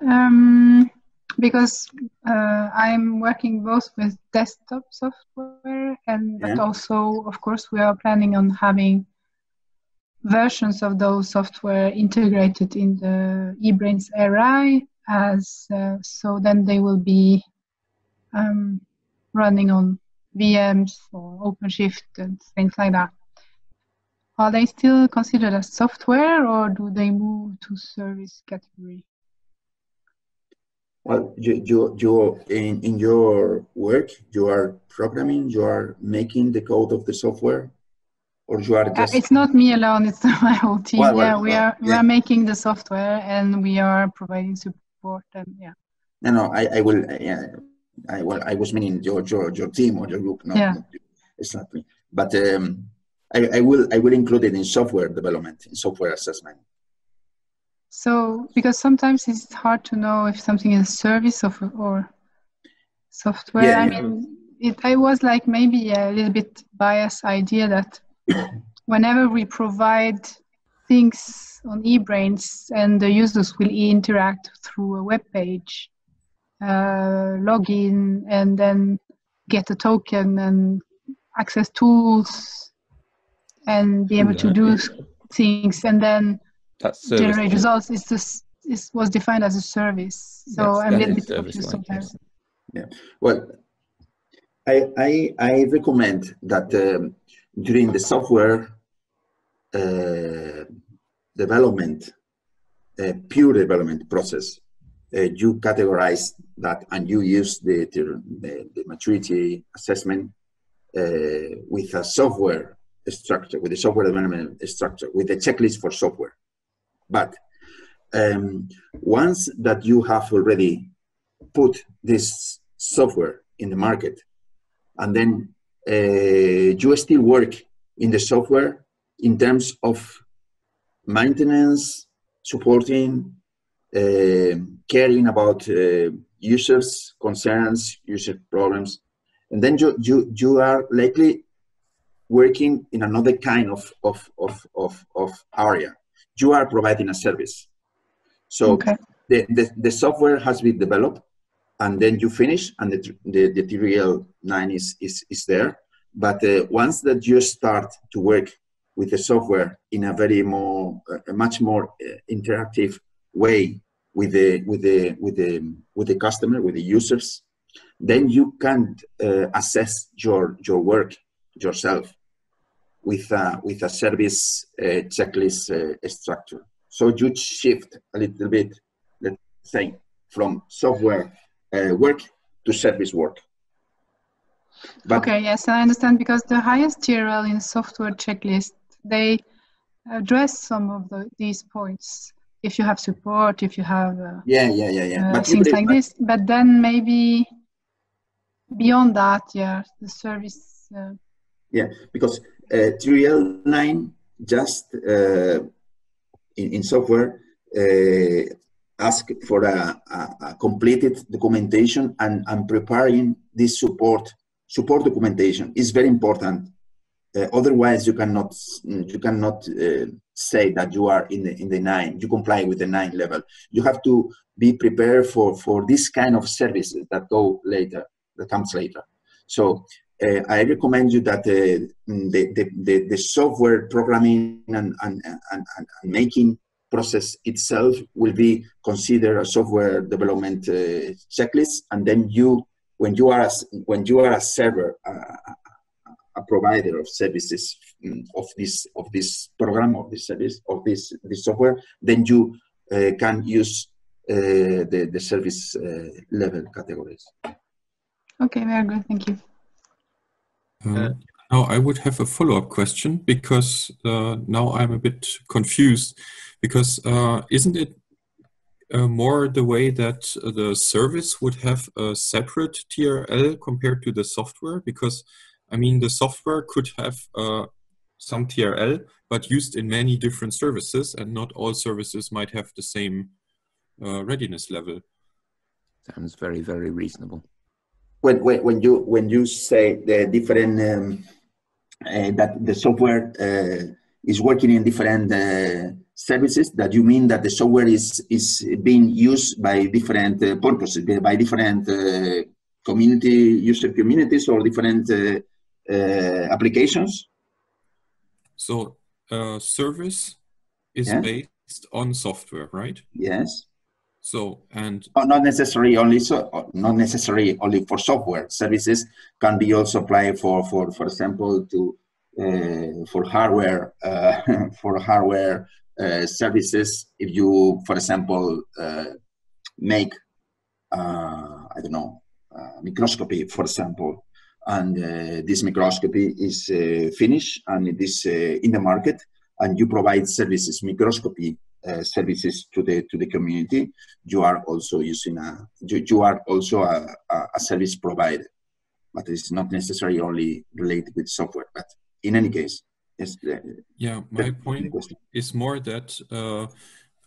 Because I'm working both with desktop software but also, of course, we are planning on having versions of those software integrated in the eBrains array so then they will be running on VMs or OpenShift and things like that. Are they still considered as software or do they move to service category? Well, you in your work, you are programming, you are making the code of the software, or you are just. It's not me alone; it's my whole team. We are making the software and we are providing support and No, I will. I was meaning your team or your group, not exactly. But I will include it in software development, in software assessment. So, because sometimes it's hard to know if something is service or software. Yeah, I mean, I was like maybe a little bit biased idea that whenever we provide things on eBrains and the users will interact through a web page, log in and then get a token and access tools and be able to do things and then generate results was defined as a service. So I'm a little bit confused sometimes. Yeah. Well, I recommend that during the software development, pure development process, you categorize that and you use the maturity assessment with a software structure, with the software development structure, with the checklist for software. But once that you have already put this software in the market, and then you still work in the software in terms of maintenance, supporting, caring about users' concerns, user problems, and then you are likely working in another kind of area. You are providing a service. So Okay. the software has been developed, and then you finish, and the TRL 9 is there. But once that you start to work with the software in a much more interactive way with the customer, with the users, then you can assess your work yourself with a service checklist structure. So you shift a little bit, let's say, from software work to service work. But okay, yes, I understand, because the highest TRL in software checklist, they address some of these points. If you have support, if you have but things like this, but then maybe beyond that, yeah, the service. Yeah, because TRL 9 just in software ask for a completed documentation and preparing this support documentation is very important. Otherwise, you cannot say that you are in the 9. You comply with the 9 level. You have to be prepared for this kind of services that comes later. So I recommend you that the software programming and making process itself will be considered a software development checklist, and then when you are a server, a provider of services of this program, of this service, of this software, then you can use the service level categories. Okay, very good, thank you. Now I would have a follow-up question, because now I'm a bit confused, because isn't it more the way that the service would have a separate TRL compared to the software? Because I mean, the software could have some TRL, but used in many different services, and not all services might have the same readiness level. Sounds very, very reasonable. When you say the different that the software is working in different services, that you mean that the software is being used by different purposes, by different user communities, or different applications? So service is based on software, right? Yes. So not necessarily only for software. Services can be also applied for example, to for hardware services. If you, for example, make I don't know, microscopy, for example, and this microscopy is finished and it is in the market, and you provide services, microscopy services to the community, you are also using a service provider, but it's not necessarily only related with software. But in any case, it's my point is more that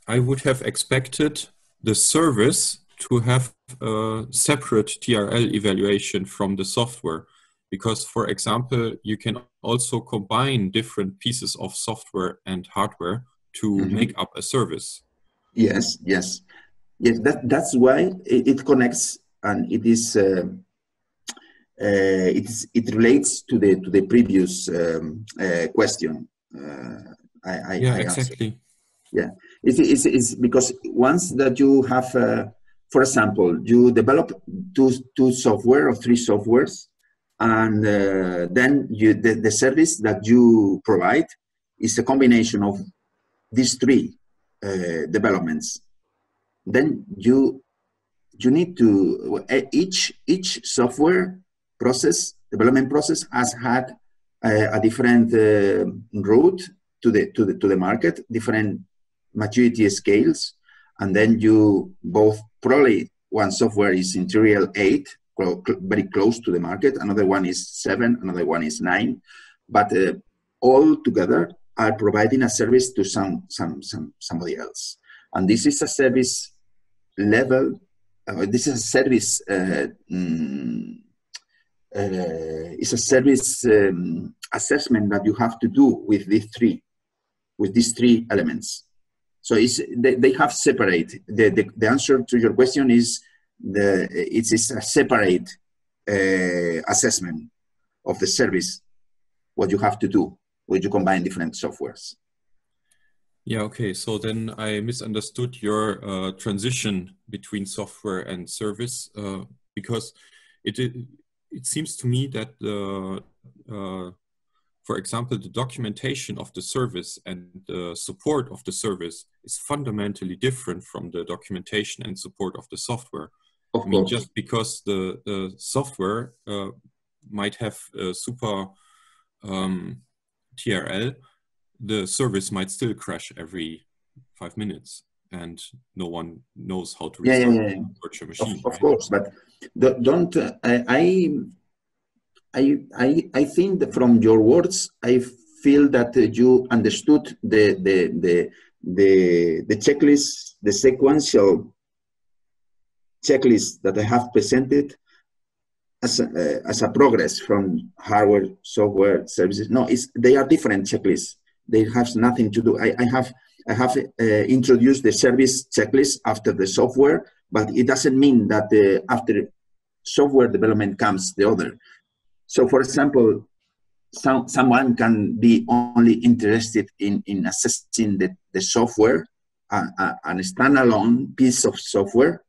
I would have expected the service to have a separate TRL evaluation from the software, because, for example, you can also combine different pieces of software and hardware to make up a service. Yes. That's why it connects, and it is it relates to the previous question. Exactly. Yeah, it's because once that you have, for example, you develop two software or three softwares, and then the service that you provide is a combination of these three developments. Then you you need to, each software process, development process has had a different route to the market, different maturity scales, and then you both probably one software is in TRL 8, very close to the market, another one is 7, another one is 9, but all together are providing a service to somebody else, and this is a service level. This is a service. It's a service assessment that you have to do with these three elements. So they have separate. The answer to your question is it is a separate assessment of the service. What you have to do when you combine different softwares. Yeah, okay. So then I misunderstood your transition between software and service because it seems to me that for example, the documentation of the service and the support of the service is fundamentally different from the documentation and support of the software. I mean, just because the software might have a super TRL, the service might still crash every 5 minutes, and no one knows how to restart a virtual machine. Of course, but don't. I think that from your words, I feel that you understood the checklist, the sequential checklist that I have presented as a progress from hardware, software, services. No, they are different checklists. They have nothing to do. I have introduced the service checklist after the software, but it doesn't mean that after software development comes the other. So, for example, someone can be only interested in assessing the software, a standalone piece of software,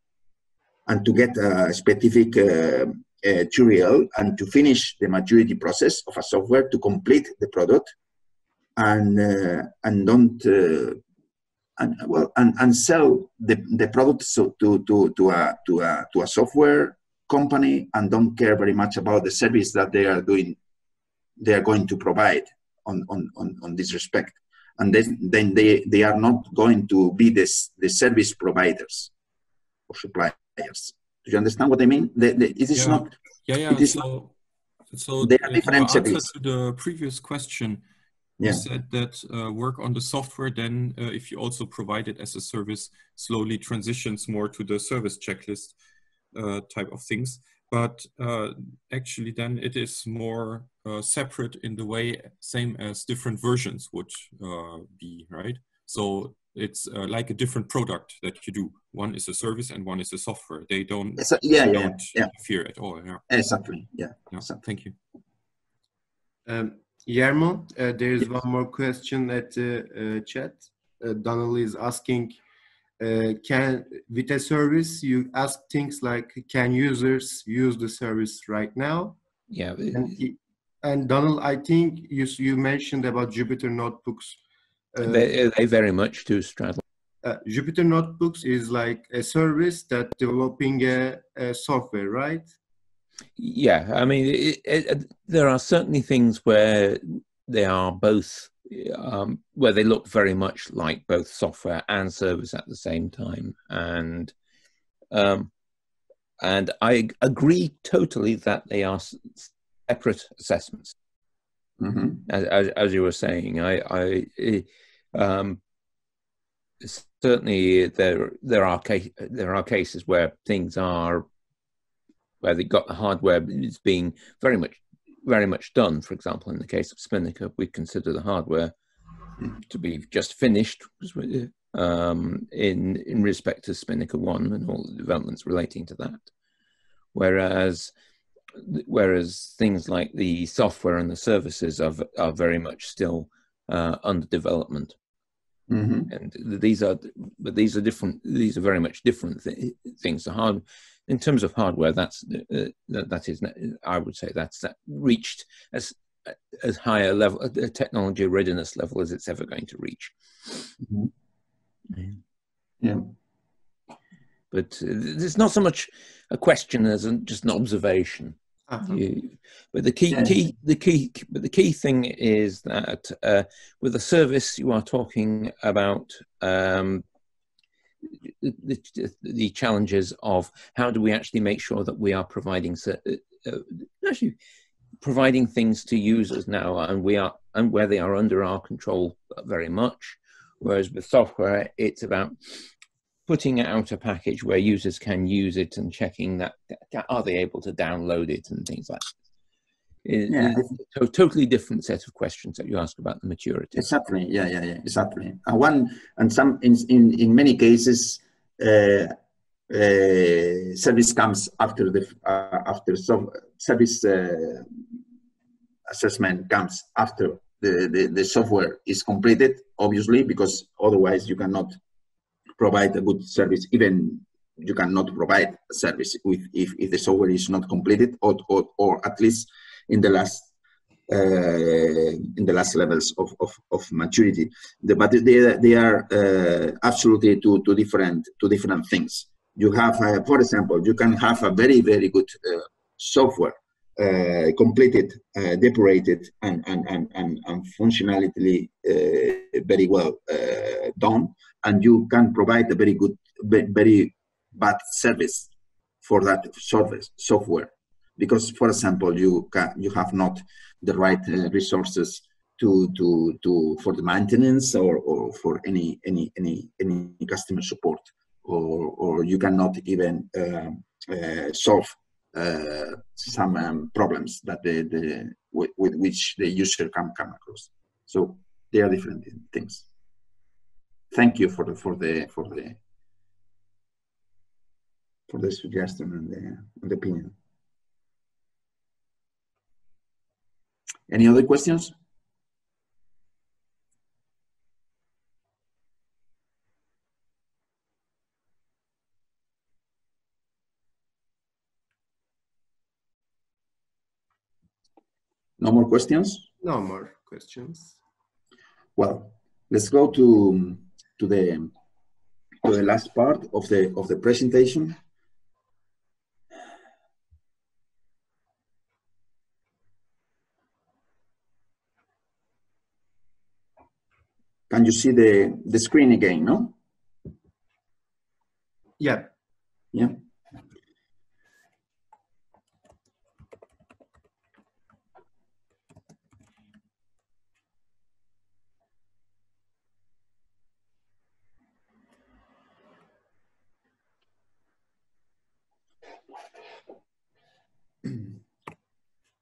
and to get a specific TRL and to finish the maturity process of a software to complete the product, and sell the product to a software company, and don't care very much about the service that they are going to provide on this respect, and then they are not going to be the service providers or suppliers. Do you understand what I mean? It is not. Yeah. It is so they are different your answer checklists. to the previous question, you said that work on the software, then if you also provide it as a service, slowly transitions more to the service checklist type of things. But actually then it is more separate in the way, same as different versions would be, right? So it's like a different product that you do. One is a service and one is a software. They don't interfere at all. Yeah. Exactly. Yeah. So, thank you. Guillermo, there is one more question at the chat. Donald is asking, with a service, you ask things like, can users use the service right now? Yeah. And Donald, I think you mentioned about Jupyter Notebooks. They very much do straddle. Jupyter Notebooks is like a service that developing a software, right? Yeah, I mean, there are certainly things where they are both, where they look very much like both software and service at the same time, and I agree totally that they are separate assessments. Mm-hmm. As you were saying, certainly there are cases where things are, where they got the hardware is being very much done. For example, in the case of Spinnaker, we consider the hardware to be just finished in respect to Spinnaker 1 and all the developments relating to that. Whereas things like the software and the services are very much still under development. Mm-hmm. And these are different. These are very much different things. In terms of hardware, that is, I would say that's reached as high a level, a technology readiness level as it's ever going to reach. Mm-hmm. Yeah. But it's not so much a question as just an observation. But the key thing is that with the service you are talking about the challenges of how do we actually make sure that we are providing providing things to users now, and where they are under our control very much. Whereas with software, it's about putting out a package where users can use it and checking that are they able to download it and things like that. It's a totally different set of questions that you ask about the maturity. Exactly. Yeah. Exactly. In many cases, service comes after service assessment comes after the software is completed. Obviously, because otherwise you cannot provide a good service. Even you cannot provide a service if the software is not completed, or at least in the last levels of maturity. But they are absolutely two different things. You have, for example, you can have a very good software completed, depurated, and functionality very well done, and you can provide a very bad service for that software, because, for example, you have not the right resources for the maintenance or for any customer support, or you cannot even solve some problems that with which the user can come across. So they are different things. Thank you for the suggestion and the opinion. Any other questions? No more questions? No more questions. Well, let's go to the last part of the presentation. Can you see the screen again, no? Yeah. Yeah.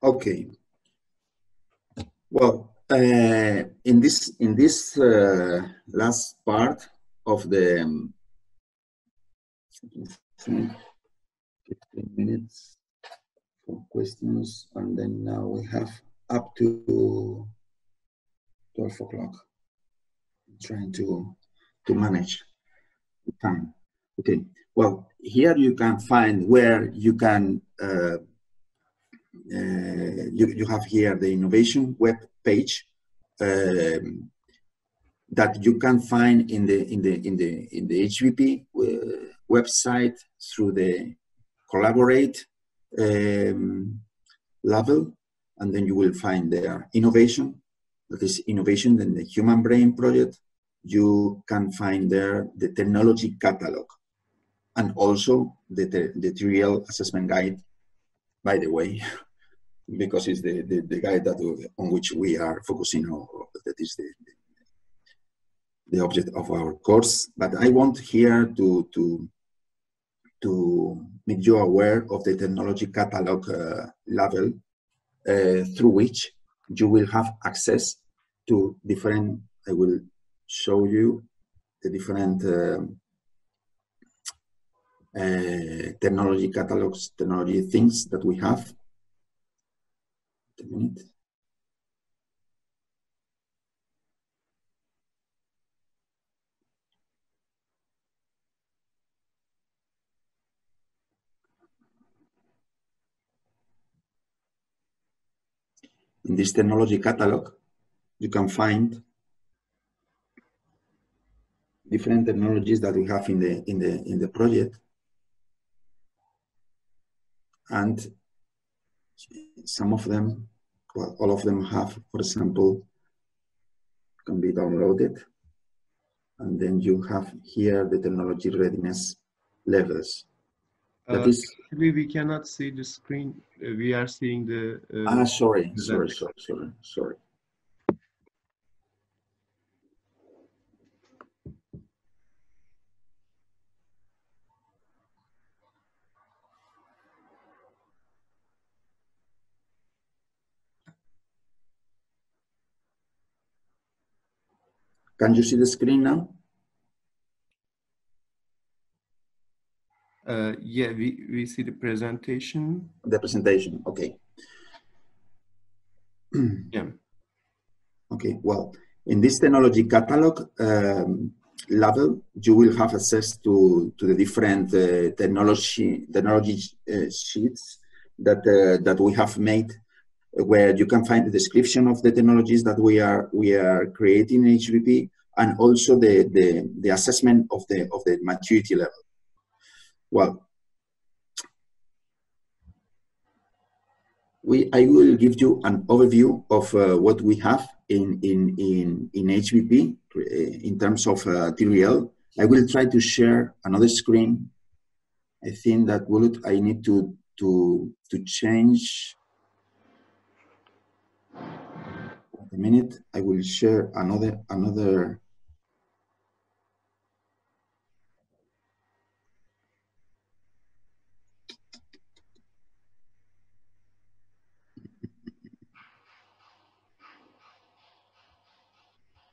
Okay. Well, in this last part of the 15 minutes for questions, and then now we have up to 12 o'clock. Trying to manage the time. Okay. Well, here you can find where you can you have here the innovation web page that you can find in the HVP website through the collaborate level, and then you will find there innovation. That is innovation in the human brain project. You can find there the technology catalog, and also the TRL assessment guide, by the way, because it's the guide on which we are focusing on. That is the object of our course. But I want here to make you aware of the technology catalog level through which you will have access to different, I will show you the different technology catalogs, technology things that we have. A minute. In this technology catalog, you can find different technologies that we have in the project, and some of them, well, all of them have, for example, can be downloaded. And then you have here the technology readiness levels. That is. Actually, we cannot see the screen. We are seeing the. Sorry. Can you see the screen now? Yeah, we see the presentation. The presentation, okay. Yeah. Okay, well, in this technology catalog level, you will have access to the different technology sheets that we have made, where you can find the description of the technologies that we are creating in HVP, and also the assessment of the maturity level. Well, I will give you an overview of what we have in HVP in terms of TRL. I will try to share another screen. I think that I need to change. Wait a minute. I will share another.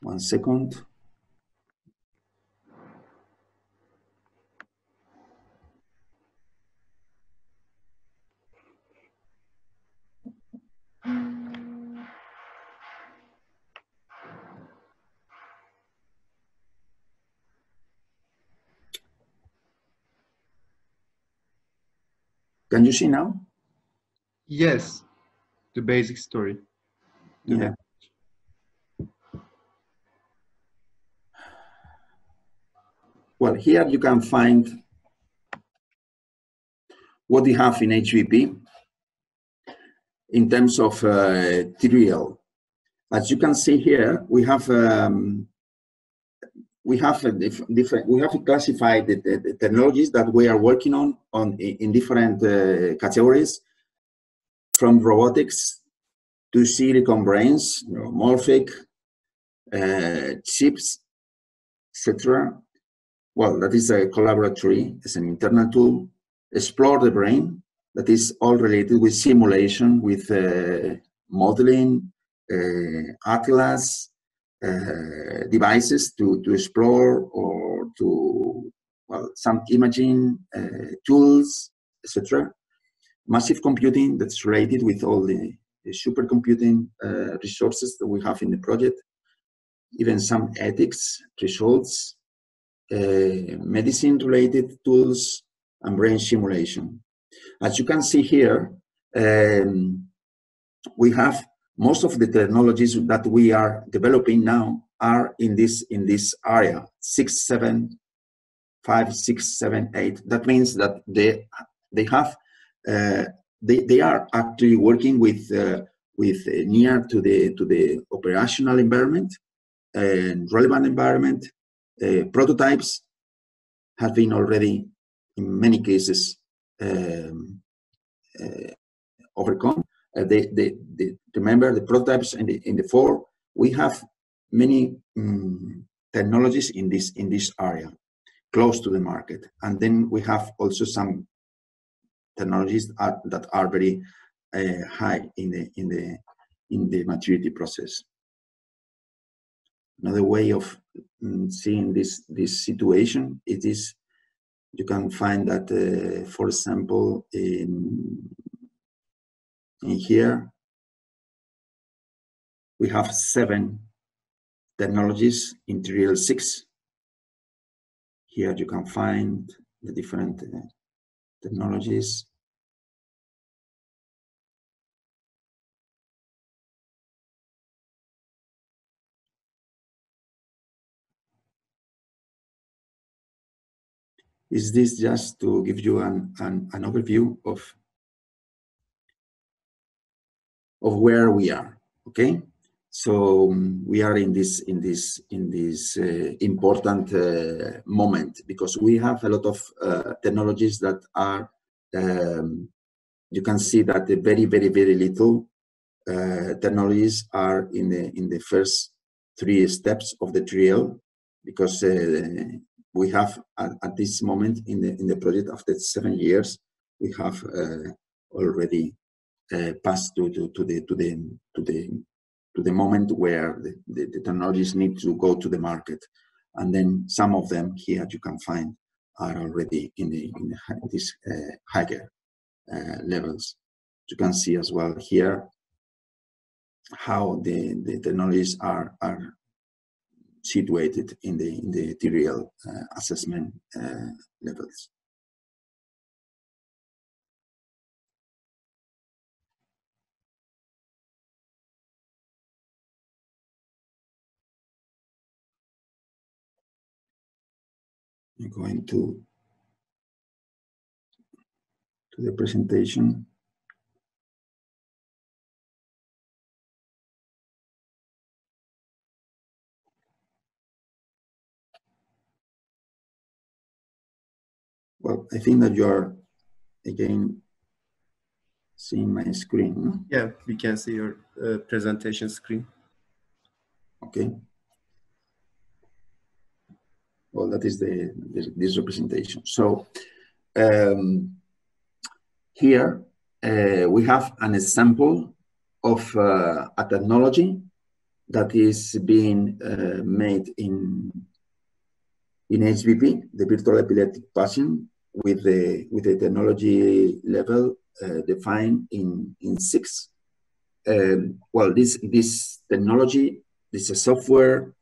One second. Can you see now? Yes, the basic story. Yeah. Well, here you can find what we have in HVP in terms of TRL. As you can see here, we have classified the technologies that we are working on in different categories, from robotics to silicon brains, neuromorphic, chips, etc. Well, that is a collaboratory, it's an internal tool. Explore the brain, that is all related with simulation, with modeling, atlas, devices to explore, or to, well, some imaging tools, etc. Massive computing, that's related with all the supercomputing resources that we have in the project. Even some ethics results, medicine-related tools, and brain simulation. As you can see here, we have most of the technologies that we are developing now are in this area, 6, 7, 5, 6, 7, 8. That means that they are actually working with near to the operational environment and relevant environment. Prototypes have been already, in many cases, overcome. Remember the prototypes in the 4. We have many technologies in this area, close to the market, and then we have also some technologies that are very high in the maturity process. Another way of seeing this situation, it is, you can find that, for example, in here we have 7 technologies in TRL 6. Here you can find the different technologies. Is this just to give you an overview of where we are. Okay, so we are in this important moment, because we have a lot of technologies that are you can see that the very little technologies are in the first 3 steps of the TRL, because we have at this moment in the project, after 7 years, we have already passed to the moment where the technologies need to go to the market, and then some of them here you can find are already in these higher levels. You can see as well here how the technologies are situated in the TRL assessment levels. I'm going to the presentation. Well, I think that you are again seeing my screen. Yeah, we can see your presentation screen. Okay. Well, that is this representation. So here we have an example of a technology that is being made in HVP, the virtual epileptic patient, with the technology level defined in 6. Well, this technology is a software.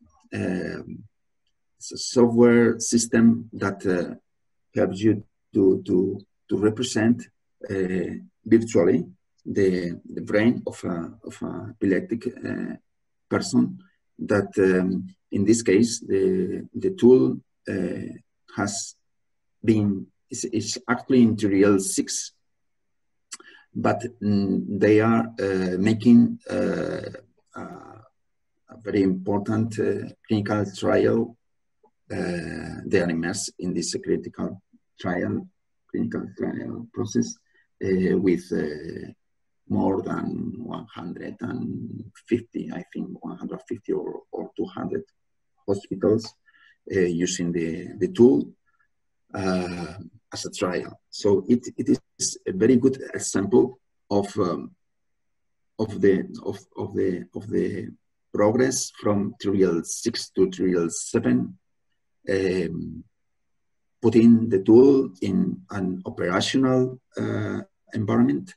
It's a software system that helps you to represent virtually the brain of a epileptic person. That in this case, the tool is actually in TRL 6, but they are making a very important clinical trial. They are immersed in this clinical trial process with more than 150, I think 150 or 200 hospitals using the tool as a trial. So it is a very good example of the progress from TRL 6 to TRL 7. Putting the tool in an operational environment,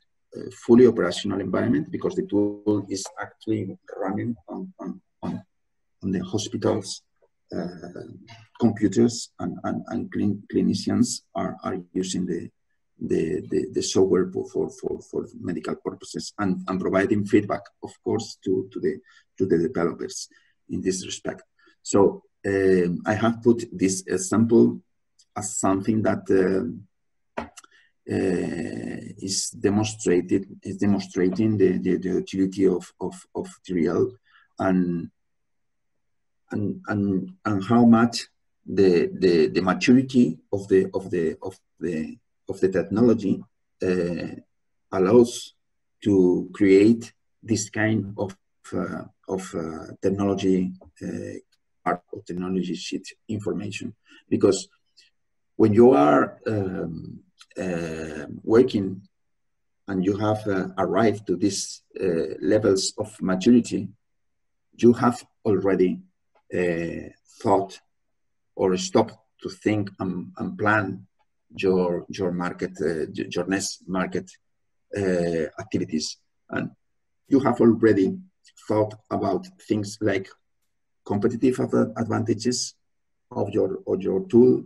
fully operational environment, because the tool is actually running on the hospital's computers, and clinicians are using the software for medical purposes, and providing feedback, of course, to the developers in this respect. So I have put this example as something that is demonstrating the utility of TRL, and how much the maturity of the technology allows to create this kind of technology part of technology sheet information. Because when you are working and you have arrived to these levels of maturity, you have already thought or stopped to think and plan your market, your next market activities, and you have already thought about things like competitive advantages of your tool,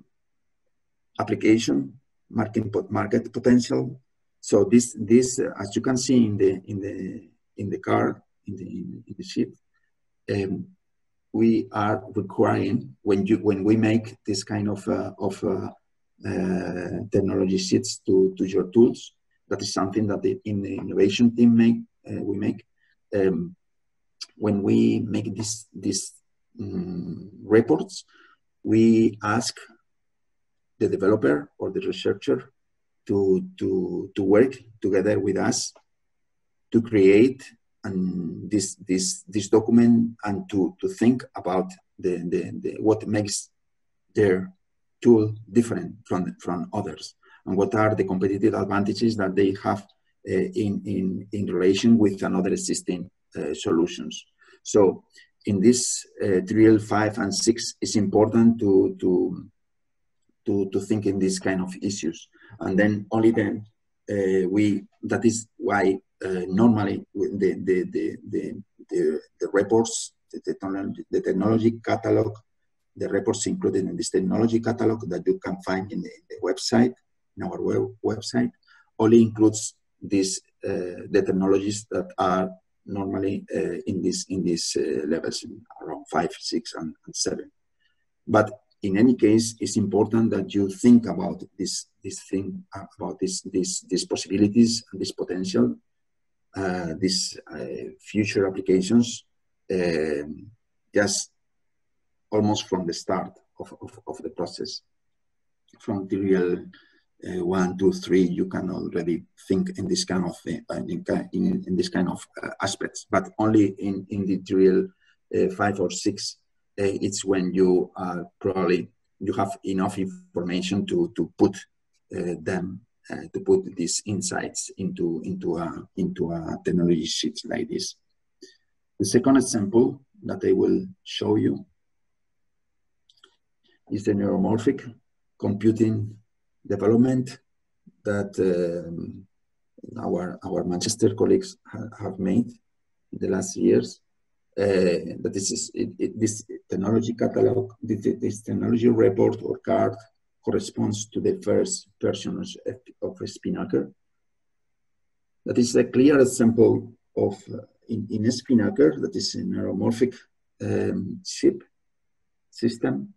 application, market potential. So this as you can see in the card, in the sheet, we are requiring, when we make this kind of technology sheets to your tools, that is something that in the innovation team we make. when we make these reports, we ask the developer or the researcher to work together with us to create this document and to think about what makes their tool different from others, and what are the competitive advantages that they have in relation with another existing solutions. So in this TRL 5 and 6, it's important to think in these kind of issues, and then only then that is why normally the reports, the technology catalog, the reports included in this technology catalog that you can find in the website, in our website, only includes these the technologies that are normally in these levels, around 5, 6, and 7. But in any case, it's important that you think about this thing, about these possibilities and this potential, these future applications, just almost from the start of the process. From TRL 1, 2, 3, you can already think in this kind of in this kind of aspects, but only in the TRL 5 or 6. It's when you probably you have enough information to put them to put these insights into a technology sheet like this. The second example that I will show you is the neuromorphic computing development that our Manchester colleagues have made in the last years. That this technology catalog, this technology report or card corresponds to the first version of a Spinnaker. That is a clear example of, in a Spinnaker, that is a neuromorphic chip system.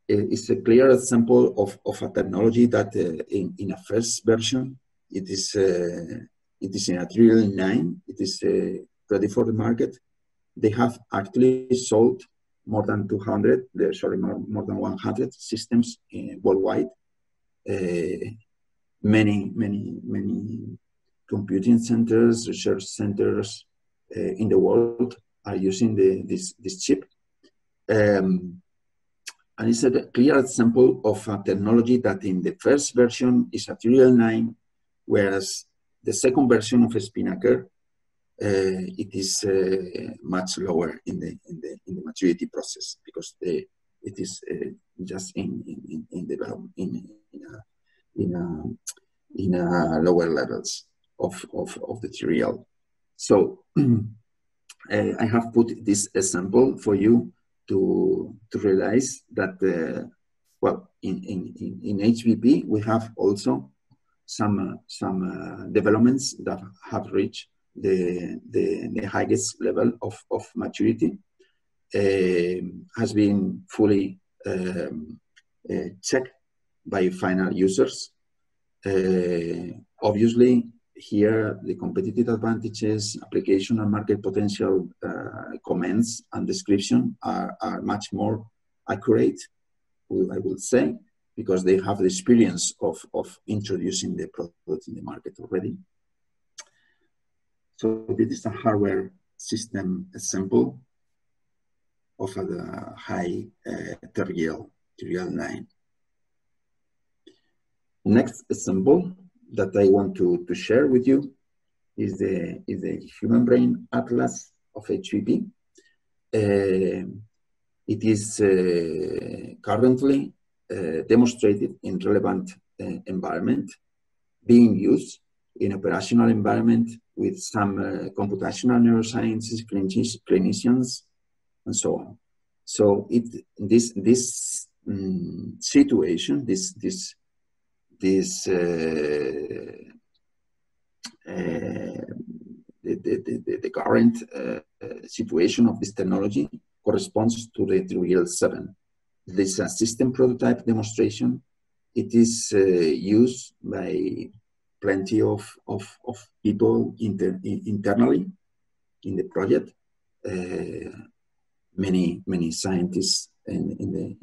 It's a clear example of a technology that in a first version, it is in a TRL 9, it is ready for the market. They have actually sold more than 200, more than 100 systems worldwide. Many computing centers, research centers in the world are using this chip. And it's a clear example of a technology that in the first version is a TRL 9, whereas the second version of a Spinnaker it is much lower in the maturity process, because it is just in development in lower levels of the TRL. So I have put this example for you to realize that well, in HVP we have also some developments that have reached the highest level of maturity, has been fully checked by final users. Obviously, here the competitive advantages, application and market potential comments and description are much more accurate, I would say, because they have the experience of introducing the product in the market already. So this is a hardware system example of a high TRL 9. Next example that I want to share with you is the human brain atlas of HVP. It is currently demonstrated in relevant environment, being used in operational environment with some computational neurosciences, clinicians, and so on. So this situation, the current situation of this technology corresponds to the TRL 7. This is a system prototype demonstration. It is used by plenty of people internally in the project. Many scientists in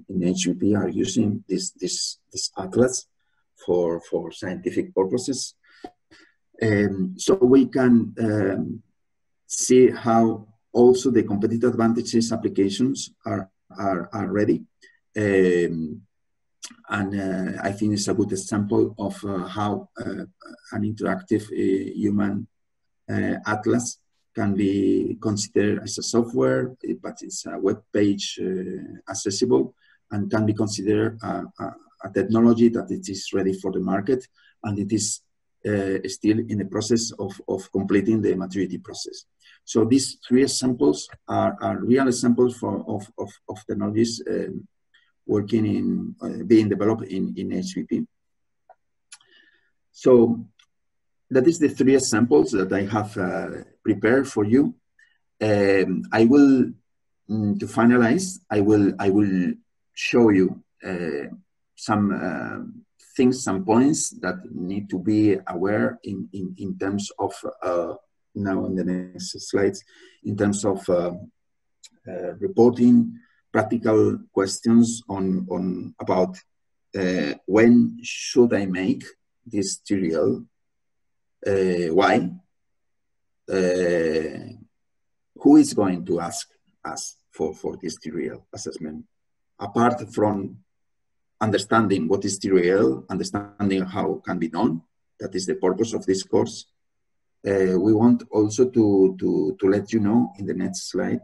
HVP are using this atlas for scientific purposes. So we can see how also the competitive advantages applications are ready. And I think it's a good example of how an interactive human atlas can be considered as a software, but it's a web page accessible, and can be considered a technology that it is ready for the market, and it is still in the process of completing the maturity process. So these three examples are real examples of technologies working in, being developed in HVP. So that is the three examples that I have prepared for you. I will, to finalize, I will show you some things, some points that need to be aware in terms of, now in the next slides, in terms of reporting, practical questions on about when should I make this TRL, why, who is going to ask us for this TRL assessment, apart from understanding what is TRL, understanding how it can be done. That is the purpose of this course. We want also to let you know in the next slide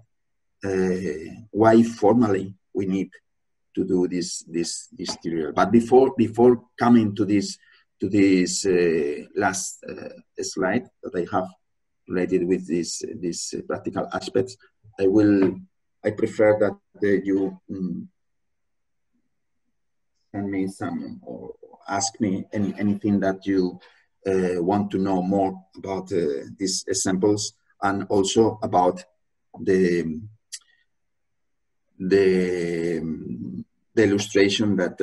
why formally we need to do this TRL. But before coming to this last slide that I have related with this practical aspects, I prefer that you send me some or ask me anything that you want to know more about these examples, and also about the illustration that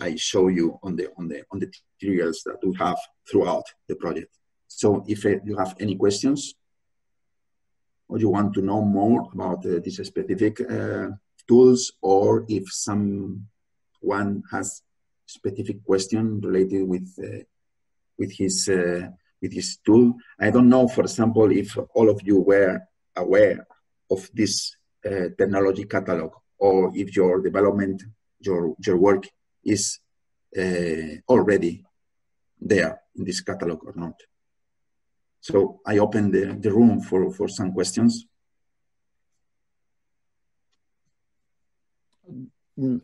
I show you on the materials that we have throughout the project. So if you have any questions, or you want to know more about these specific tools, or if someone has specific question related with his tool. I don't know, for example, if all of you were aware of this technology catalog, or if your development, your work is already there in this catalog or not. So I open the room for some questions.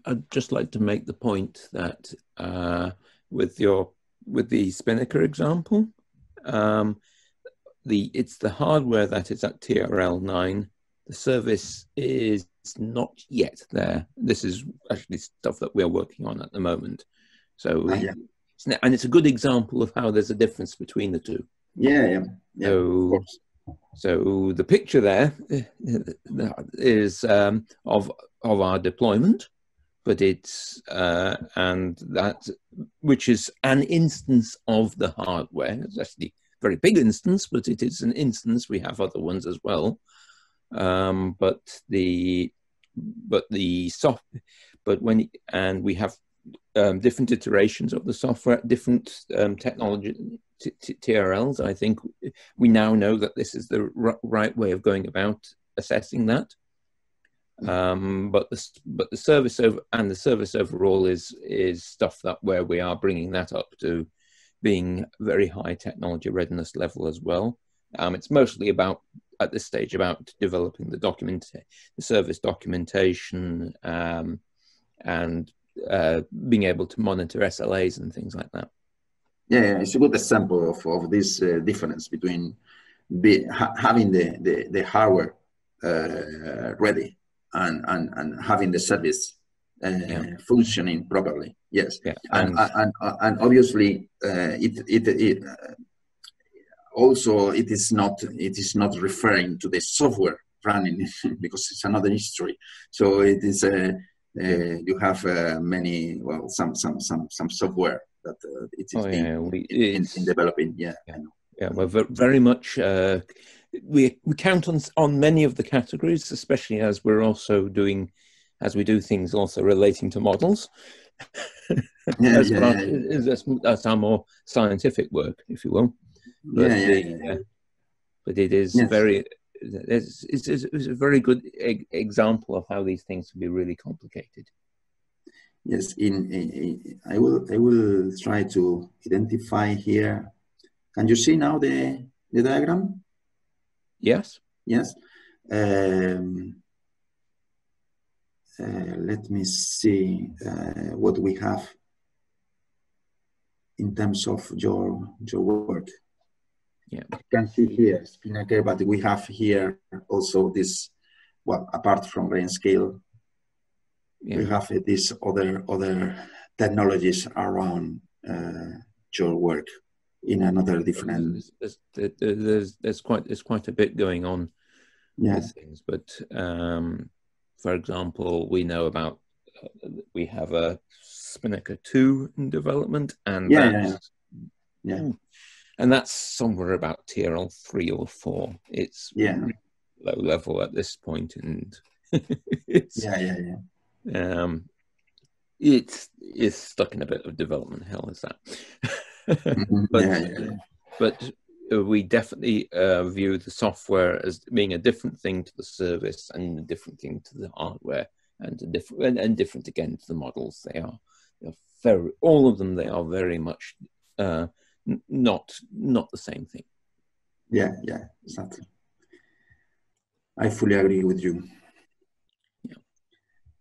I'd just like to make the point that with the Spinnaker example, it's the hardware that is at TRL 9. The service is not yet there. This is actually stuff that we're working on at the moment. So, yeah. And it's a good example of how there's a difference between the two. Yeah. So the picture there is of our deployment, but it's and that, which is an instance of the hardware. It's actually a very big instance, but it is an instance. We have other ones as well. But we have different iterations of the software, different technology TRLs. I think we now know that this is the right way of going about assessing that. But the service overall is stuff that where we are bringing that up to being very high technology readiness level as well. It's mostly about, at this stage, about developing the service documentation and being able to monitor SLAs and things like that. Yeah, it's a good example of this difference between having the hardware ready and having the service functioning properly. Yes, yeah. And obviously it also it is not referring to the software running because it's another history. So it is you have some software that it is in developing. Yeah, I know. Yeah, we're very much we count on many of the categories, especially as we're also doing, as we do things also relating to models. That's our more scientific work, if you will. But but it is very. It's a very good example of how these things can be really complicated. Yes, I will try to identify here. Can you see now the diagram? Yes. Yes. Let me see what we have in terms of your work. Yeah. You can see here Spinnaker, but we have here also this, well, apart from grain scale, we have these other technologies around your work in another different. There's quite a bit going on with things, but for example, we know about we have a Spinnaker 2 in development, and and that's somewhere about TRL 3 or 4. It's low level at this point, and it's it's stuck in a bit of development hell, is that? But we definitely view the software as being a different thing to the service and a different thing to the hardware, and different again to the models. They're very, all of them. They are very much not the same thing. Yeah, exactly. I fully agree with you.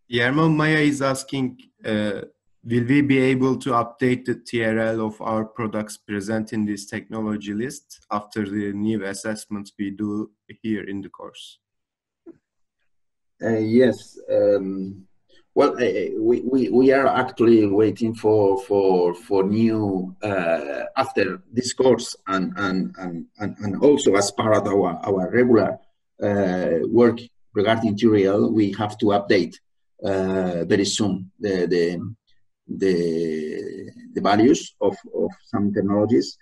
Guillermo Maya is asking, will we be able to update the TRL of our products present in this technology list after the new assessments we do here in the course? Yes. Well, we are actually waiting for new after this course and also as part of our regular work regarding TRL, we have to update very soon the values of some technologies.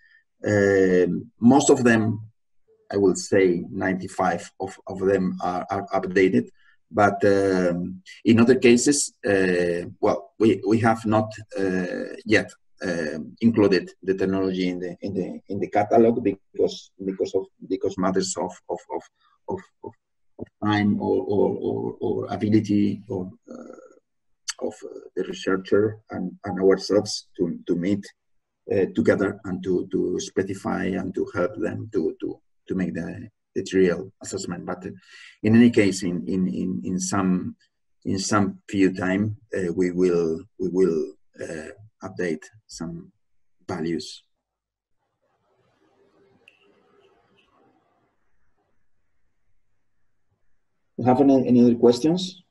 Most of them, I will say 95 of them are updated. But in other cases, well, we have not yet included the technology in the catalog because matters of time or ability or of the researcher and ourselves to meet together and to specify and to help them to make the real assessment. But in any case, in some few time, we will update some values. You have any other questions?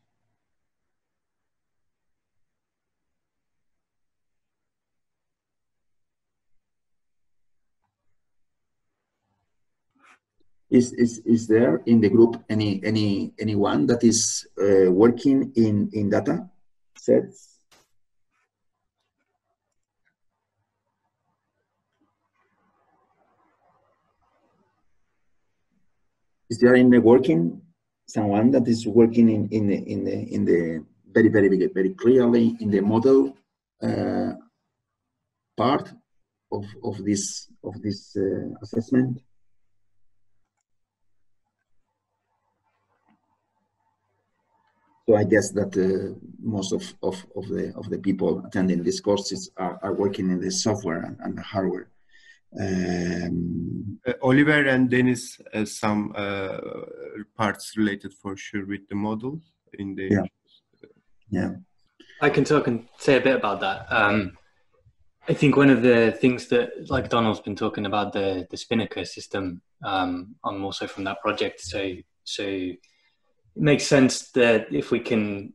Is there in the group anyone that is working in data sets? Is there in the working someone that is working in the very clearly in the model part of this assessment? So I guess that most of the people attending these courses are working in the software and the hardware. Oliver and Dennis, some parts related for sure with the model in the. Yeah. I can talk and say a bit about that. I think one of the things that, like Donald's been talking about, the Spinnaker system, I'm also from that project. So it makes sense that if we can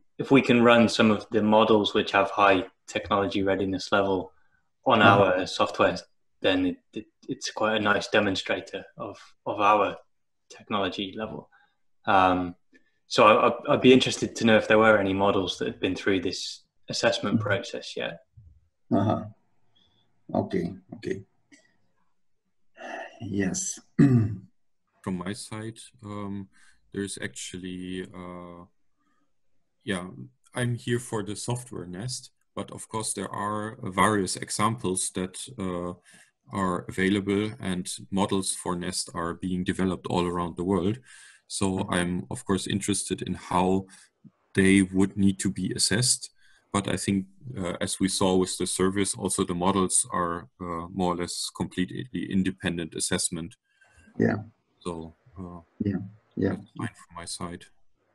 run some of the models which have high technology readiness level on our software, then it's quite a nice demonstrator of our technology level. So I'd be interested to know if there were any models that had been through this assessment process yet. Okay. Yes. from my side, there's actually, yeah, I'm here for the software nest, but of course there are various examples that are available, and models for nest are being developed all around the world. So I'm of course interested in how they would need to be assessed. But I think, as we saw with the service, also the models are more or less completely independent assessment. Yeah. So yeah. that's fine from my side.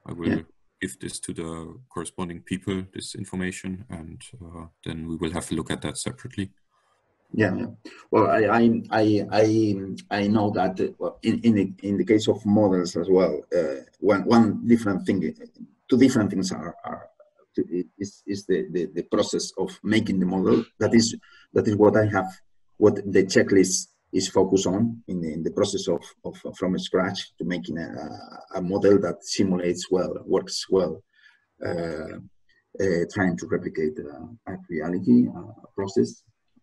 I will give this to the corresponding people, this information, and then we will have a look at that separately. Yeah. Well, I know that in the case of models as well, one different thing, two different things is the process of making the model. That is what the checklist is focused on in the process of from scratch to making a model that simulates well, works well, trying to replicate a reality, a process,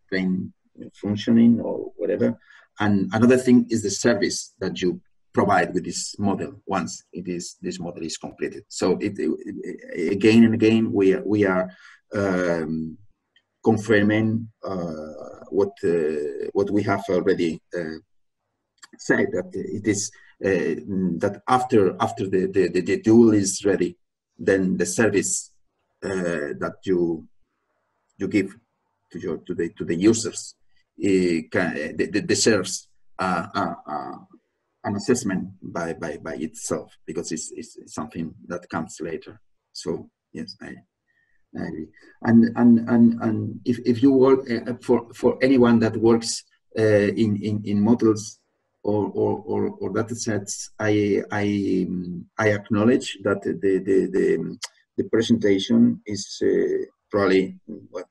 plain functioning or whatever. And another thing is the service that you provide with this model once this model is completed. So again and again we are confirming what we have already said, that it is that after the tool is ready, then the service that you give to the users deserves an assessment by itself, because it's something that comes later. So yes, I agree. And if you work for anyone that works in models or data sets, I acknowledge that the presentation is probably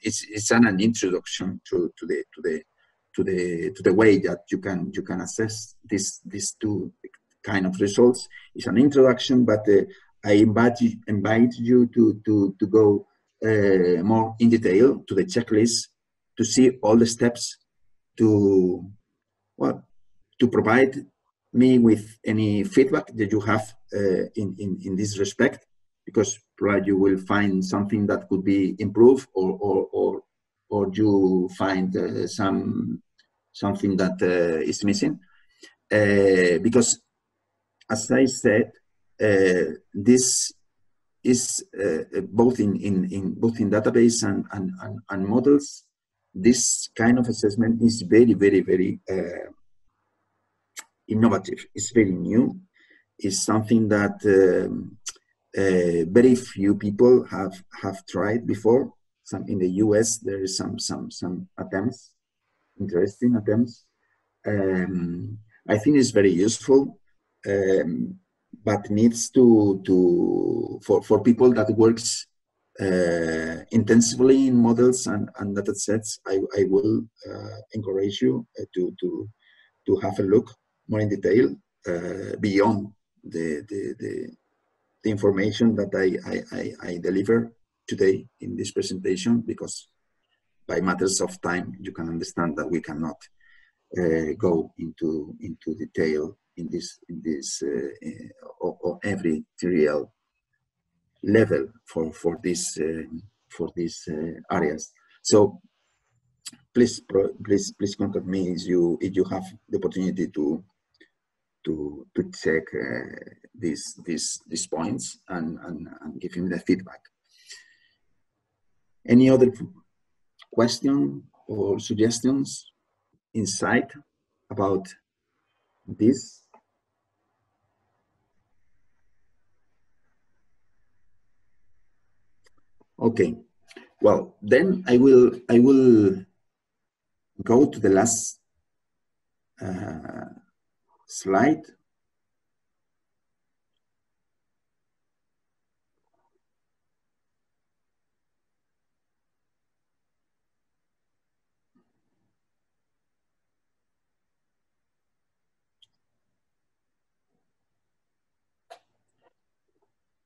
it's an introduction to the way that you can assess these two kind of results. It's an introduction, but I invite you to go more in detail to the checklist to see all the steps to provide me with any feedback that you have in this respect, because probably you will find something that could be improved, or you find something that is missing, because as I said, this is both in database and models. This kind of assessment is very innovative. It's very new. It's something that very few people have tried before. Some in the US, there is some attempts, interesting attempts. I think it's very useful, but needs for people that works intensively in models and data sets. I will encourage you to have a look more in detail beyond the information that I deliver today in this presentation, because by matters of time you can understand that we cannot go into detail in this or every TRL level for these areas. So please contact me if you have the opportunity to check these points and give him the feedback. Any other question or suggestions, insight about this? Okay, well then I will go to the last slide.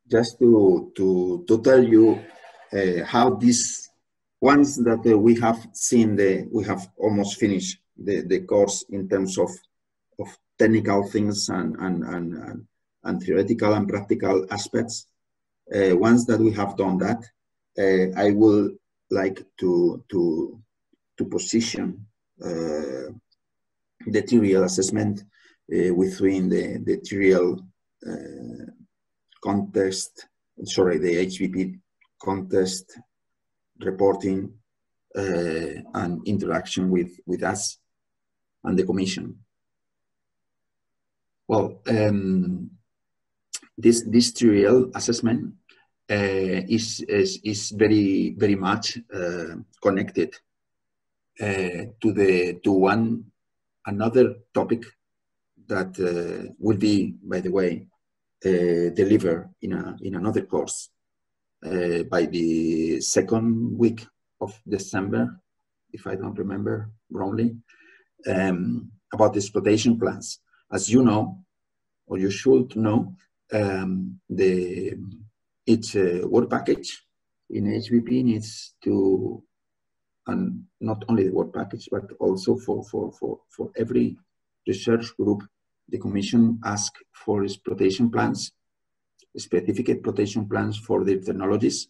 Just to tell you how this, once that we have seen we have almost finished the course in terms of technical things and theoretical and practical aspects. Once that we have done that, I will like to position the TRL assessment within the TRL context, sorry, the HVP context reporting and interaction with us and the Commission. Well, this TRL assessment is very much connected to another topic that will be, by the way, delivered in another course by the second week of December, if I don't remember wrongly, about exploitation plans. As you know, or you should know, each work package in HVP needs to, and not only the work package, but also for every research group, the Commission asks for exploitation plans, specific exploitation plans for the technologies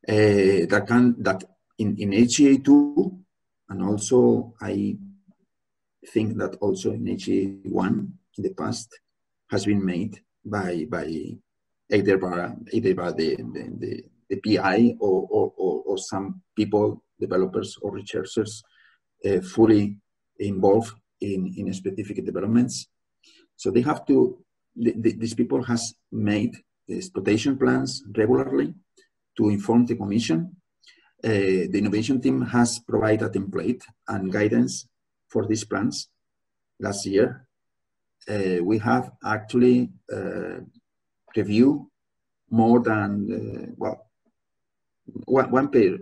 that in HGA2, and also I think that also in HGA1 in the past has been made by either by the PI or some people, developers or researchers fully involved in specific developments. So they have to, these people has made exploitation plans regularly to inform the Commission. The innovation team has provided a template and guidance for these plans last year. We have actually reviewed more than, well, one per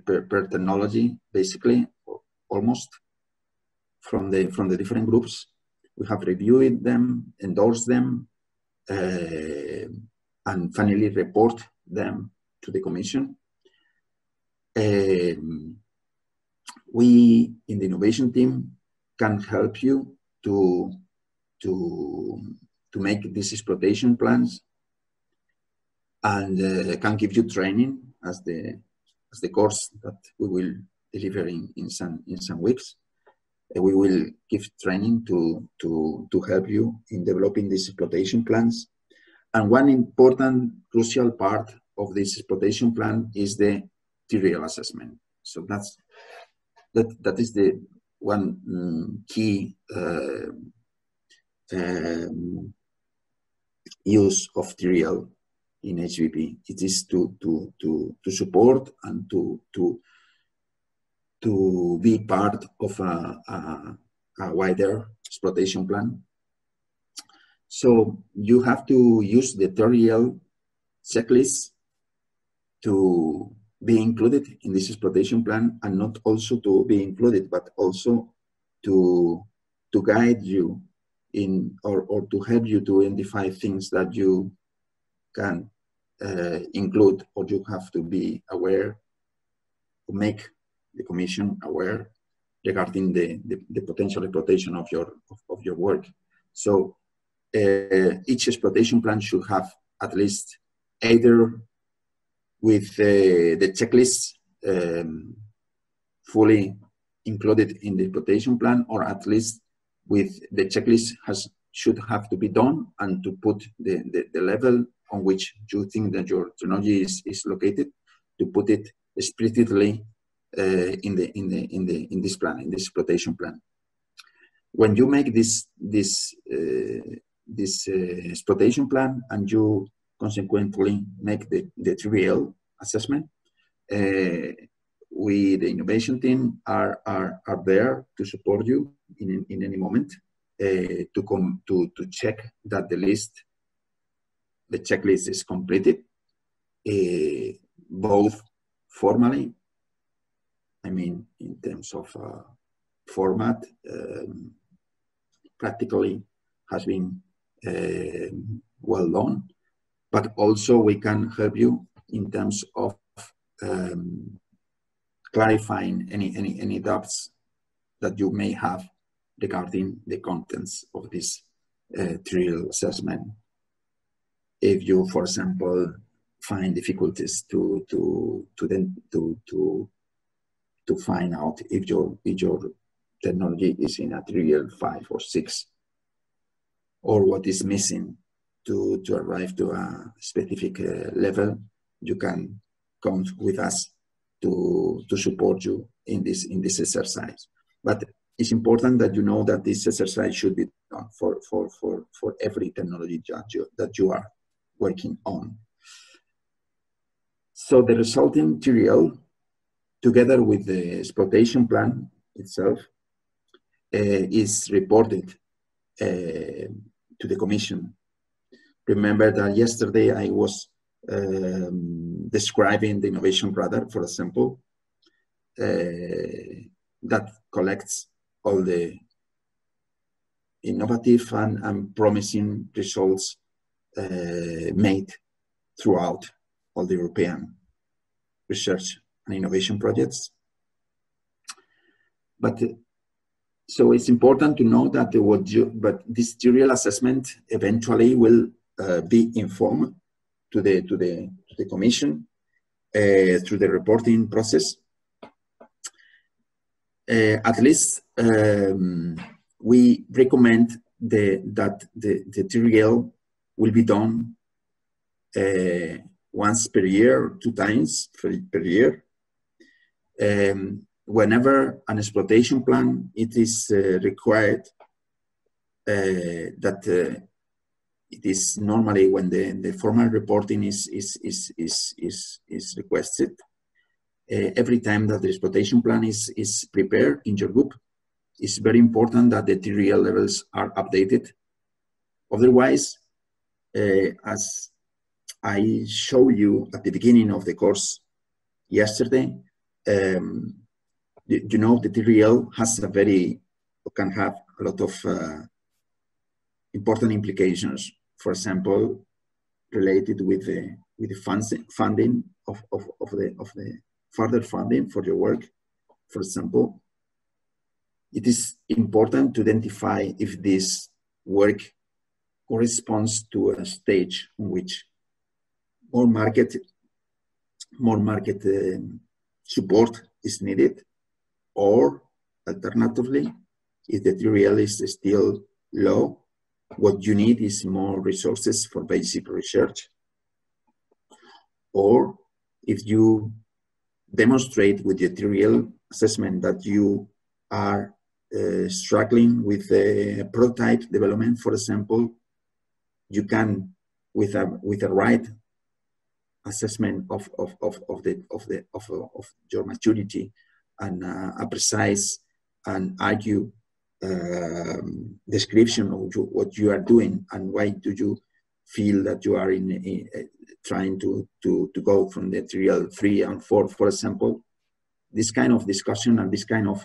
technology, basically, almost, from the different groups. We have reviewed them, endorsed them, and finally report them to the Commission. We in the innovation team can help you to make these exploitation plans, and can give you training as the course that we will deliver in some weeks. We will give training to help you in developing these exploitation plans. And one important, crucial part of this exploitation plan is the TRL assessment. So that is the one key use of TRL in HVP. It is to support and to be part of a wider exploitation plan. So you have to use the TRL checklist to be included in this exploitation plan, and not also to be included, but also to guide you in, or to help you to identify things that you can include, or you have to be aware, to make the Commission aware regarding the potential exploitation of your work. So each exploitation plan should have at least either with the checklist fully included in the exploitation plan, or at least with the checklist should have to be done, and to put the level on which you think that your technology is located, to put it explicitly in this plan, in this exploitation plan. When you make this exploitation plan, and you consequently make the TRL assessment, we, the innovation team, are there to support you in any moment, to check that the checklist is completed, both formally, I mean, in terms of format, practically has been well done, but also we can help you in terms of clarifying any doubts that you may have regarding the contents of this TRL assessment. If you, for example, find difficulties to find out if your technology is in a TRL 5 or 6, or what is missing to arrive to a specific level, you can come with us to support you in this exercise. But it's important that you know that this exercise should be done for every technology that you are working on. So the resulting TRL, together with the exploitation plan itself, is reported to the Commission. Remember that yesterday I was describing the innovation radar, for example, that collects all the innovative and promising results made throughout all the European research and innovation projects. But so it's important to know that this TRL assessment eventually will be informed to the Commission through the reporting process. At least we recommend that the TRL will be done once per year, or 2 times per year. Whenever an exploitation plan it is required, that it is normally when the formal reporting is requested. Every time that the exploitation plan is prepared in your group, it's very important that the TRL levels are updated. Otherwise, as I showed you at the beginning of the course yesterday, you know, the TRL can have a lot of important implications. For example, related with the funding of the further funding for your work. For example, it is important to identify if this work corresponds to a stage in which more market support is needed, or alternatively, if the TRL is still low, what you need is more resources for basic research. Or if you demonstrate with the TRL assessment that you are struggling with prototype development, for example, you can, with a right assessment of your maturity and a precise and accurate description of what you are doing and why do you feel that you are trying to go from the TRL 3 and 4, for example. This kind of discussion and this kind of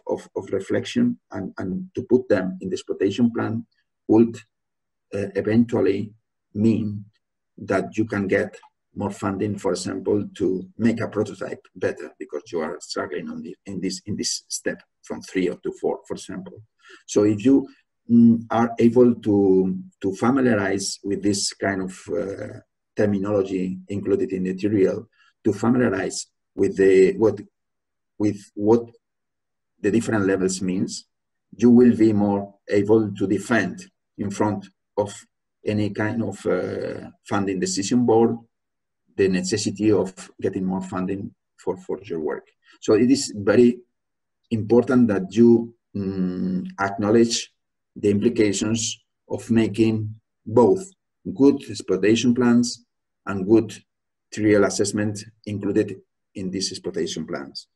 reflection and to put them in the exploitation plan would eventually mean that you can get more funding, for example, to make a prototype better, because you are struggling in this step from 3 to 4, for example. So if you are able to familiarize with this kind of terminology included in the TRL, to familiarize with what the different levels means, you will be more able to defend in front of any kind of funding decision board the necessity of getting more funding for your work. So it is very important that you acknowledge the implications of making both good exploitation plans and good TRL assessment included in these exploitation plans.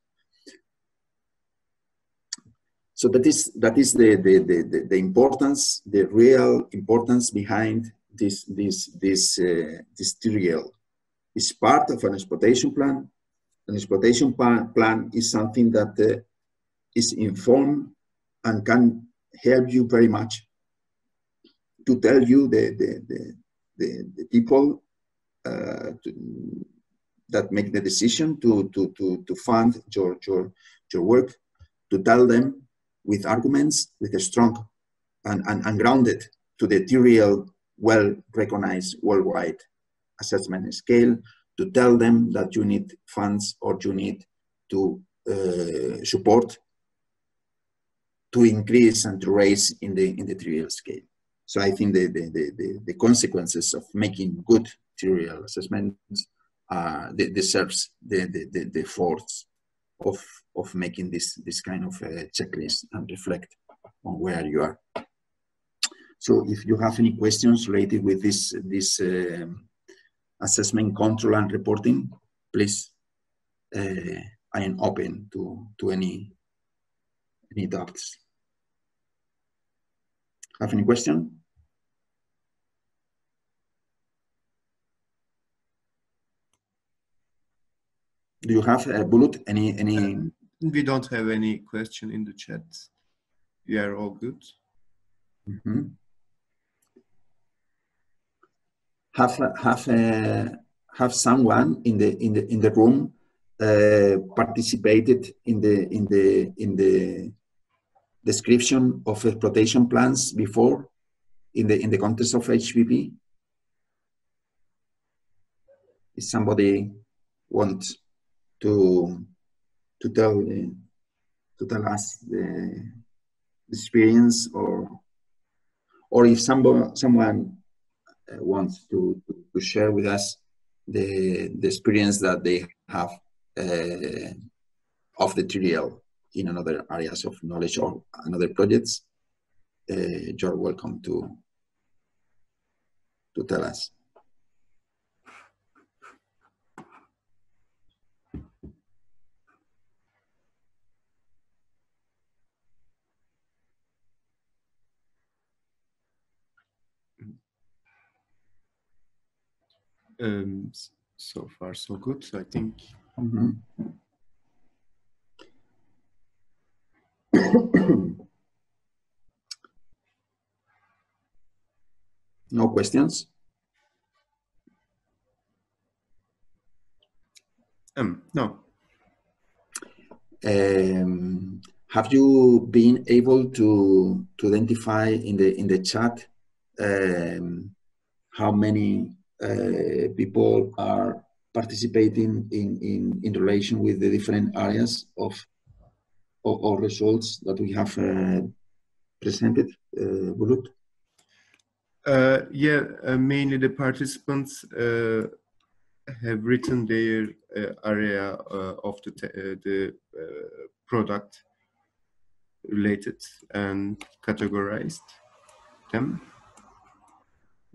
So that is the importance, the real importance behind this TRL. It's part of an exploitation plan. An exploitation plan is something that is informed and can help you very much to tell you the people that make the decision to fund your work, to tell them with arguments, with a strong and grounded to the TRL well-recognized worldwide assessment scale, to tell them that you need funds or you need to support to increase and to raise in the TRL scale. So I think the consequences of making good TRL assessments deserves the efforts of making this kind of checklist and reflect on where you are. So if you have any questions related with this assessment control and reporting, please, I am open to any doubts. Have any question? Do you have Bulut any? We don't have any question in the chat. We are all good. Mm-hmm. Have someone in the room participated in the description of exploitation plans before in the context of HPP? If somebody wants to tell us the experience, or if someone wants to share with us the experience that they have of the TRL in another areas of knowledge or another projects, you're welcome to tell us. So far, so good. So I think. Mm-hmm. No questions? No. Have you been able to identify in the chat how many people are participating in relation with the different areas of results that we have presented, Bulut? Yeah, mainly the participants have written their area of the product related and categorized them.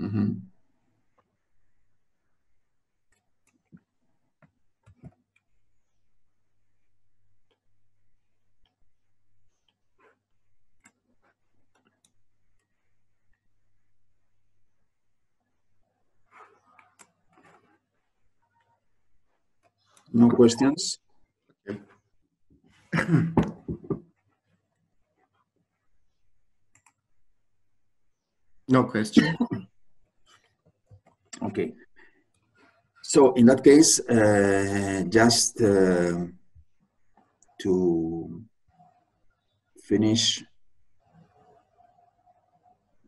Mm-hmm. No questions? Okay. No question. Okay. So in that case, just to finish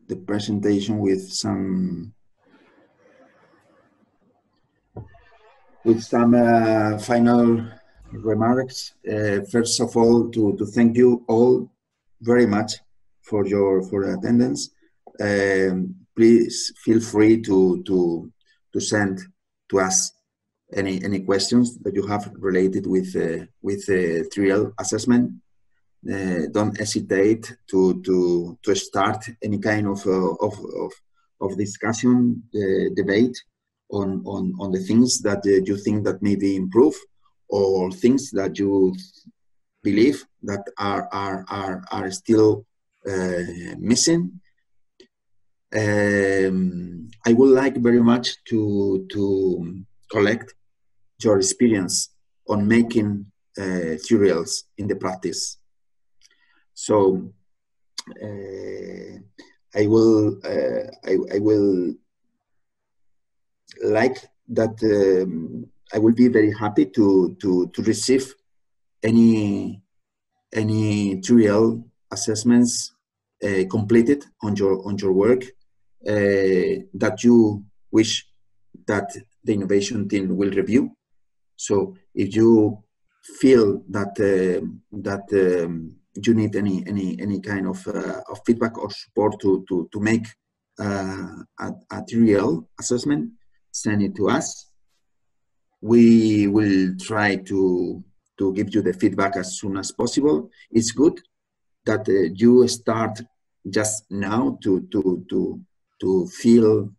the presentation with some final remarks. First of all, to thank you all very much for your attendance. Please feel free to send to us any questions that you have related with TRL assessment. Don't hesitate to start any kind of discussion, debate on the things that you think that may be improved, or things that you believe that are still missing. I would like very much to collect your experience on making TRLs in the practice. So I will like that. I will be very happy to receive any TRL assessments completed on your work that you wish that the innovation team will review. So if you feel that you need any kind of feedback or support to make a TRL assessment, send it to us. We will try to give you the feedback as soon as possible. It's good that you start just now to feel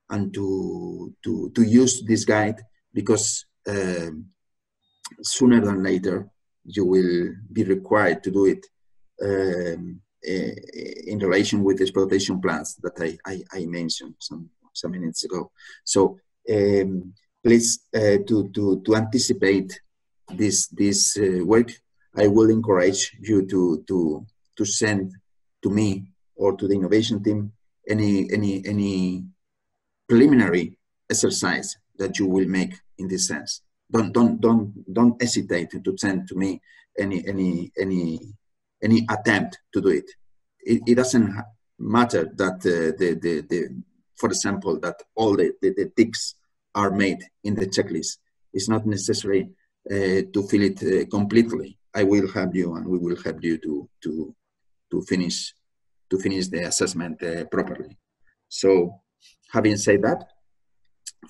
and to use this guide, because sooner than later you will be required to do it in relation with exploitation plans that I mentioned some minutes ago. So please, to anticipate this work, I will encourage you to send to me or to the innovation team any preliminary exercise that you will make in this sense. Don't hesitate to send to me any attempt to do it. It doesn't matter that for example, that all the ticks are made in the checklist. It's not necessary to fill it completely. I will help you, and we will help you to finish the assessment properly. So, having said that,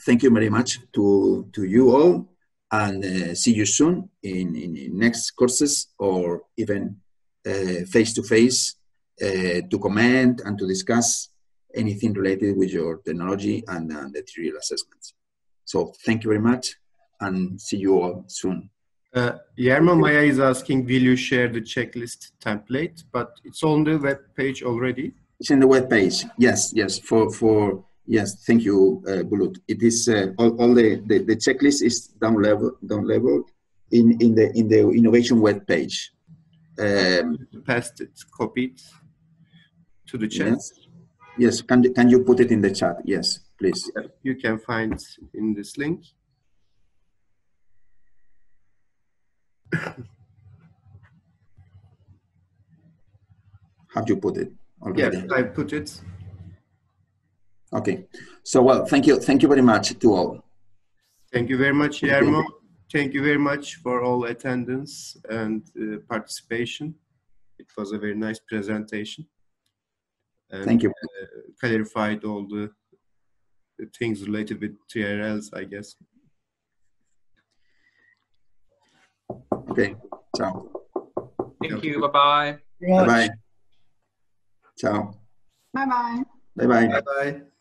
thank you very much to you all, and see you soon in next courses, or even face-to-face to comment and to discuss anything related with your technology and the TRL assessments. So thank you very much, and see you all soon. Guillermo, Maya is asking, will you share the checklist template? But it's on the web page already. It's in the web page. Yes. Yes. Thank you, Bulut. It is all the checklist is down level in the innovation web page. Paste it, copy it to the chat. Yes. Can you put it in the chat? Yes, please. You can find in this link. Have you put it already? Yeah, I put it. Okay. So, well, thank you very much to all. Thank you very much, Guillermo. Thank you very much for all attendance and participation. It was a very nice presentation. And, thank you. Clarified all the things related with TRLs, I guess. Okay. Ciao. Thank you. Bye-bye. Bye-bye. Ciao. Bye-bye. Bye-bye. Bye-bye.